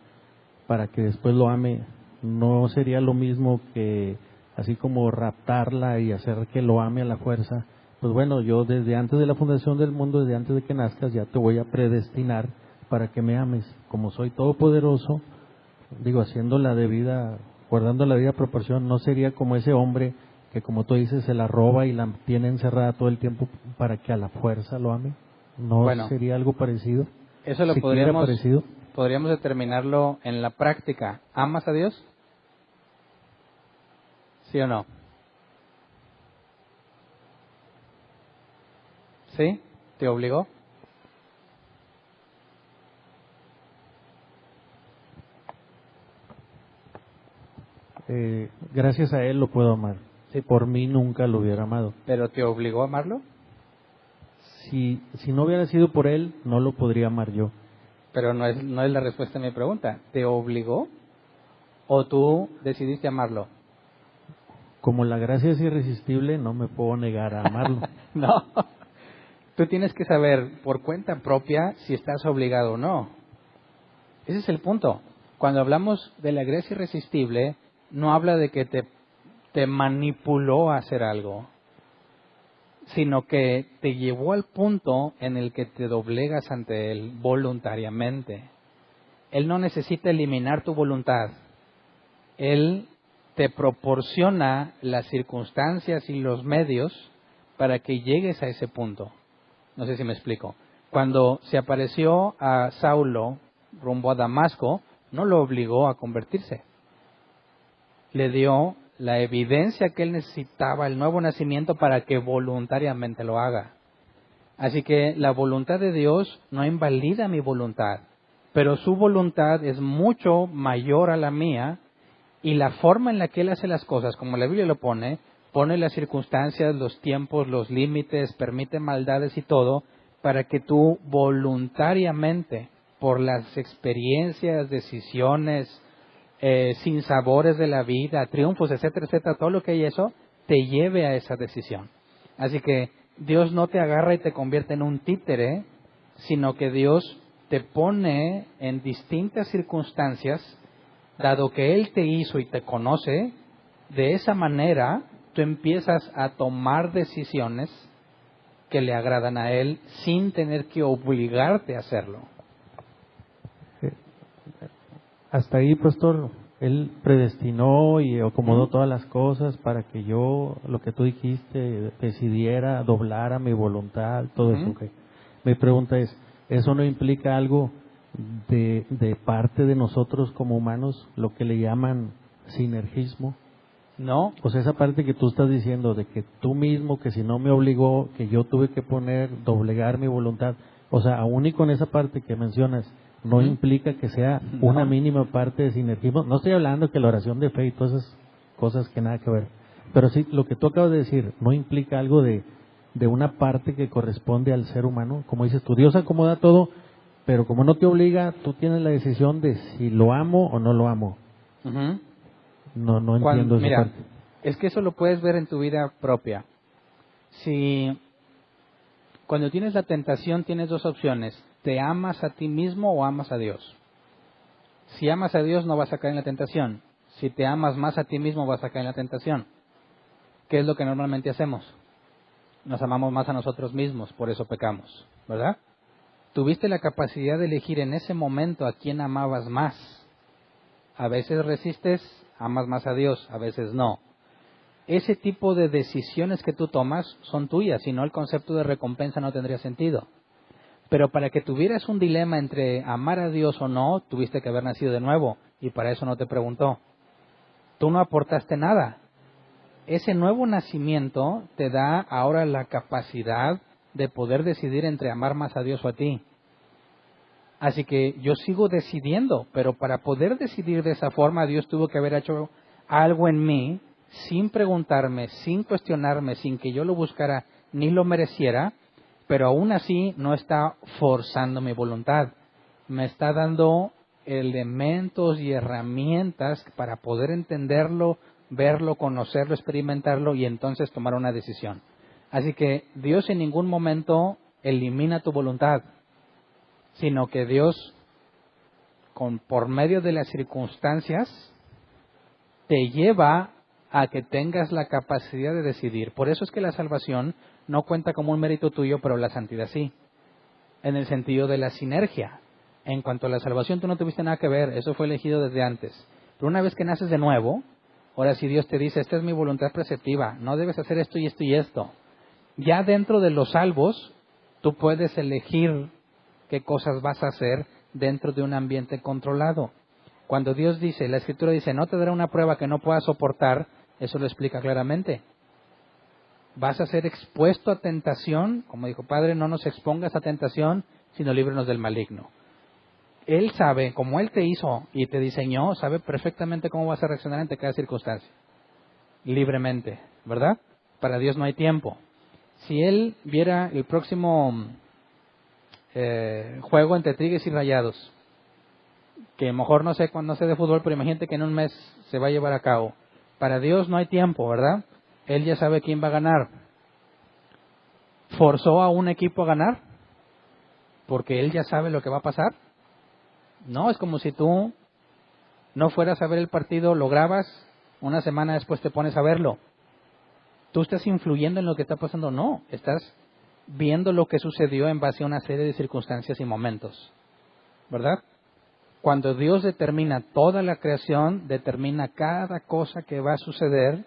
para que después lo ame, no sería lo mismo que así como raptarla y hacer que lo ame a la fuerza. Pues bueno, yo desde antes de la fundación del mundo, desde antes de que nazcas, ya te voy a predestinar para que me ames. Como soy todopoderoso, haciendo la debida, guardando la debida proporción, no sería como ese hombre que, como tú dices, se la roba y la tiene encerrada todo el tiempo para que a la fuerza lo ame. ¿No sería algo parecido? Eso lo podríamos determinarlo en la práctica. ¿Amas a Dios? ¿Sí o no? ¿Sí? ¿Te obligó? Gracias a Él lo puedo amar. Sí. Por mí nunca lo hubiera amado. ¿Pero te obligó a amarlo? Si no hubiera sido por Él, no lo podría amar yo. Pero no es la respuesta a mi pregunta. ¿Te obligó o tú decidiste amarlo? Como la gracia es irresistible, no me puedo negar a amarlo. No. Tú tienes que saber por cuenta propia si estás obligado o no. Ese es el punto. Cuando hablamos de la gracia irresistible, no habla de que te manipuló a hacer algo, sino que te llevó al punto en el que te doblegas ante Él voluntariamente. Él no necesita eliminar tu voluntad. Él te proporciona las circunstancias y los medios para que llegues a ese punto. No sé si me explico. Cuando se apareció a Saulo rumbo a Damasco, no lo obligó a convertirse. le dio la evidencia que él necesitaba, el nuevo nacimiento, para que voluntariamente lo haga. Así que la voluntad de Dios no invalida mi voluntad, pero su voluntad es mucho mayor a la mía, y la forma en la que Él hace las cosas, como la Biblia lo pone las circunstancias, los tiempos, los límites, permite maldades y todo, para que tú voluntariamente, por las experiencias, decisiones, sinsabores de la vida, triunfos, etcétera, etcétera, todo lo que hay eso, te lleve a esa decisión. Así que Dios no te agarra y te convierte en un títere, sino que Dios te pone en distintas circunstancias, dado que Él te hizo y te conoce. De esa manera tú empiezas a tomar decisiones que le agradan a Él sin tener que obligarte a hacerlo. Hasta ahí, pastor, Él predestinó y acomodó todas las cosas para que yo, lo que tú dijiste, decidiera, doblara mi voluntad, todo eso. Okay. Mi pregunta es, ¿eso no implica algo de parte de nosotros como humanos, lo que le llaman sinergismo? No. O sea, esa parte que tú estás diciendo de que tú mismo, que si no me obligó, que yo tuve que doblegar mi voluntad, o sea, aún y con esa parte que mencionas, no implica que sea una mínima parte de sinergismo. No estoy hablando que la oración de fe y todas esas cosas que nada que ver, pero sí, lo que tú acabas de decir, no implica algo de una parte que corresponde al ser humano. Como dices tú, Dios acomoda todo, pero como no te obliga, tú tienes la decisión de si lo amo o no lo amo. No entiendo esa parte. Es que eso lo puedes ver en tu vida propia. Si cuando tienes la tentación tienes dos opciones: ¿te amas a ti mismo o amas a Dios? Si amas a Dios no vas a caer en la tentación. Si te amas más a ti mismo vas a caer en la tentación. ¿Qué es lo que normalmente hacemos? Nos amamos más a nosotros mismos, por eso pecamos, ¿verdad? Tuviste la capacidad de elegir en ese momento a quién amabas más. A veces resistes, amas más a Dios, a veces no. Ese tipo de decisiones que tú tomas son tuyas, si no el concepto de recompensa no tendría sentido. Pero para que tuvieras un dilema entre amar a Dios o no, tuviste que haber nacido de nuevo, y para eso no te preguntó. Tú no aportaste nada. Ese nuevo nacimiento te da ahora la capacidad de poder decidir entre amar más a Dios o a ti. Así que yo sigo decidiendo, pero para poder decidir de esa forma, Dios tuvo que haber hecho algo en mí, sin preguntarme, sin cuestionarme, sin que yo lo buscara ni lo mereciera, pero aún así no está forzando mi voluntad. Me está dando elementos y herramientas para poder entenderlo, verlo, conocerlo, experimentarlo y entonces tomar una decisión. Así que Dios en ningún momento elimina tu voluntad, sino que Dios, por medio de las circunstancias, te lleva a que tengas la capacidad de decidir. Por eso es que la salvación no cuenta como un mérito tuyo, pero la santidad sí, en el sentido de la sinergia. En cuanto a la salvación, tú no tuviste nada que ver, eso fue elegido desde antes. Pero una vez que naces de nuevo, ahora sí Dios te dice, esta es mi voluntad preceptiva, no debes hacer esto y esto y esto. Ya dentro de los salvos, tú puedes elegir qué cosas vas a hacer dentro de un ambiente controlado. Cuando Dios dice, la Escritura dice, no te dará una prueba que no puedas soportar, eso lo explica claramente. Vas a ser expuesto a tentación, como dijo Padre, no nos expongas a tentación, sino líbranos del maligno. Él sabe, como Él te hizo y te diseñó, sabe perfectamente cómo vas a reaccionar ante cada circunstancia. Libremente, ¿verdad? Para Dios no hay tiempo. Si Él viera el próximo juego entre Tigres y Rayados, que mejor no sé cuándo sé de fútbol, pero imagínate que en un mes se va a llevar a cabo. Para Dios no hay tiempo, ¿verdad? Él ya sabe quién va a ganar. ¿Forzó a un equipo a ganar? Porque Él ya sabe lo que va a pasar. No, es como si tú no fueras a ver el partido, lo grabas, una semana después te pones a verlo. ¿Tú estás influyendo en lo que está pasando? No, estás viendo lo que sucedió en base a una serie de circunstancias y momentos, ¿verdad? Cuando Dios determina toda la creación, determina cada cosa que va a suceder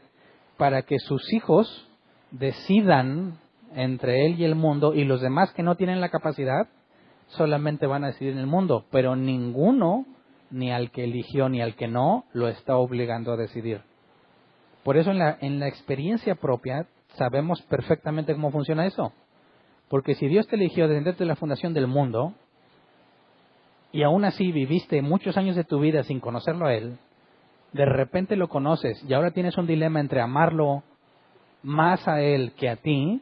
para que sus hijos decidan entre Él y el mundo, y los demás que no tienen la capacidad solamente van a decidir en el mundo, pero ninguno, ni al que eligió ni al que no, lo está obligando a decidir. Por eso en la experiencia propia sabemos perfectamente cómo funciona eso. Porque si Dios te eligió desde la fundación del mundo, y aún así viviste muchos años de tu vida sin conocerlo a Él, de repente lo conoces y ahora tienes un dilema entre amarlo más a Él que a ti,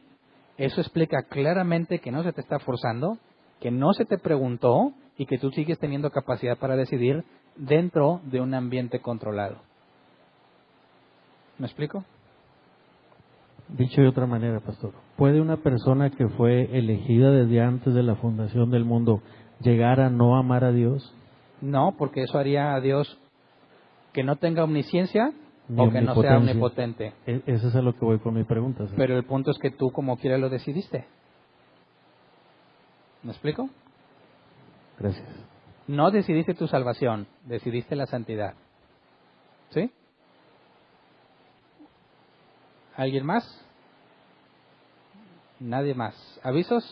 eso explica claramente que no se te está forzando, que no se te preguntó y que tú sigues teniendo capacidad para decidir dentro de un ambiente controlado. ¿Me explico? Dicho de otra manera, pastor, ¿puede una persona que fue elegida desde antes de la fundación del mundo llegar a no amar a Dios? No, porque eso haría a Dios que no tenga omnisciencia Ni o que no sea omnipotencia. omnipotente. Eso es a lo que voy con mi pregunta. ¿Sí? Pero el punto es que tú como quiera lo decidiste. ¿Me explico? Gracias. No decidiste tu salvación, decidiste la santidad. ¿Sí? ¿Alguien más? Nadie más. ¿Avisos?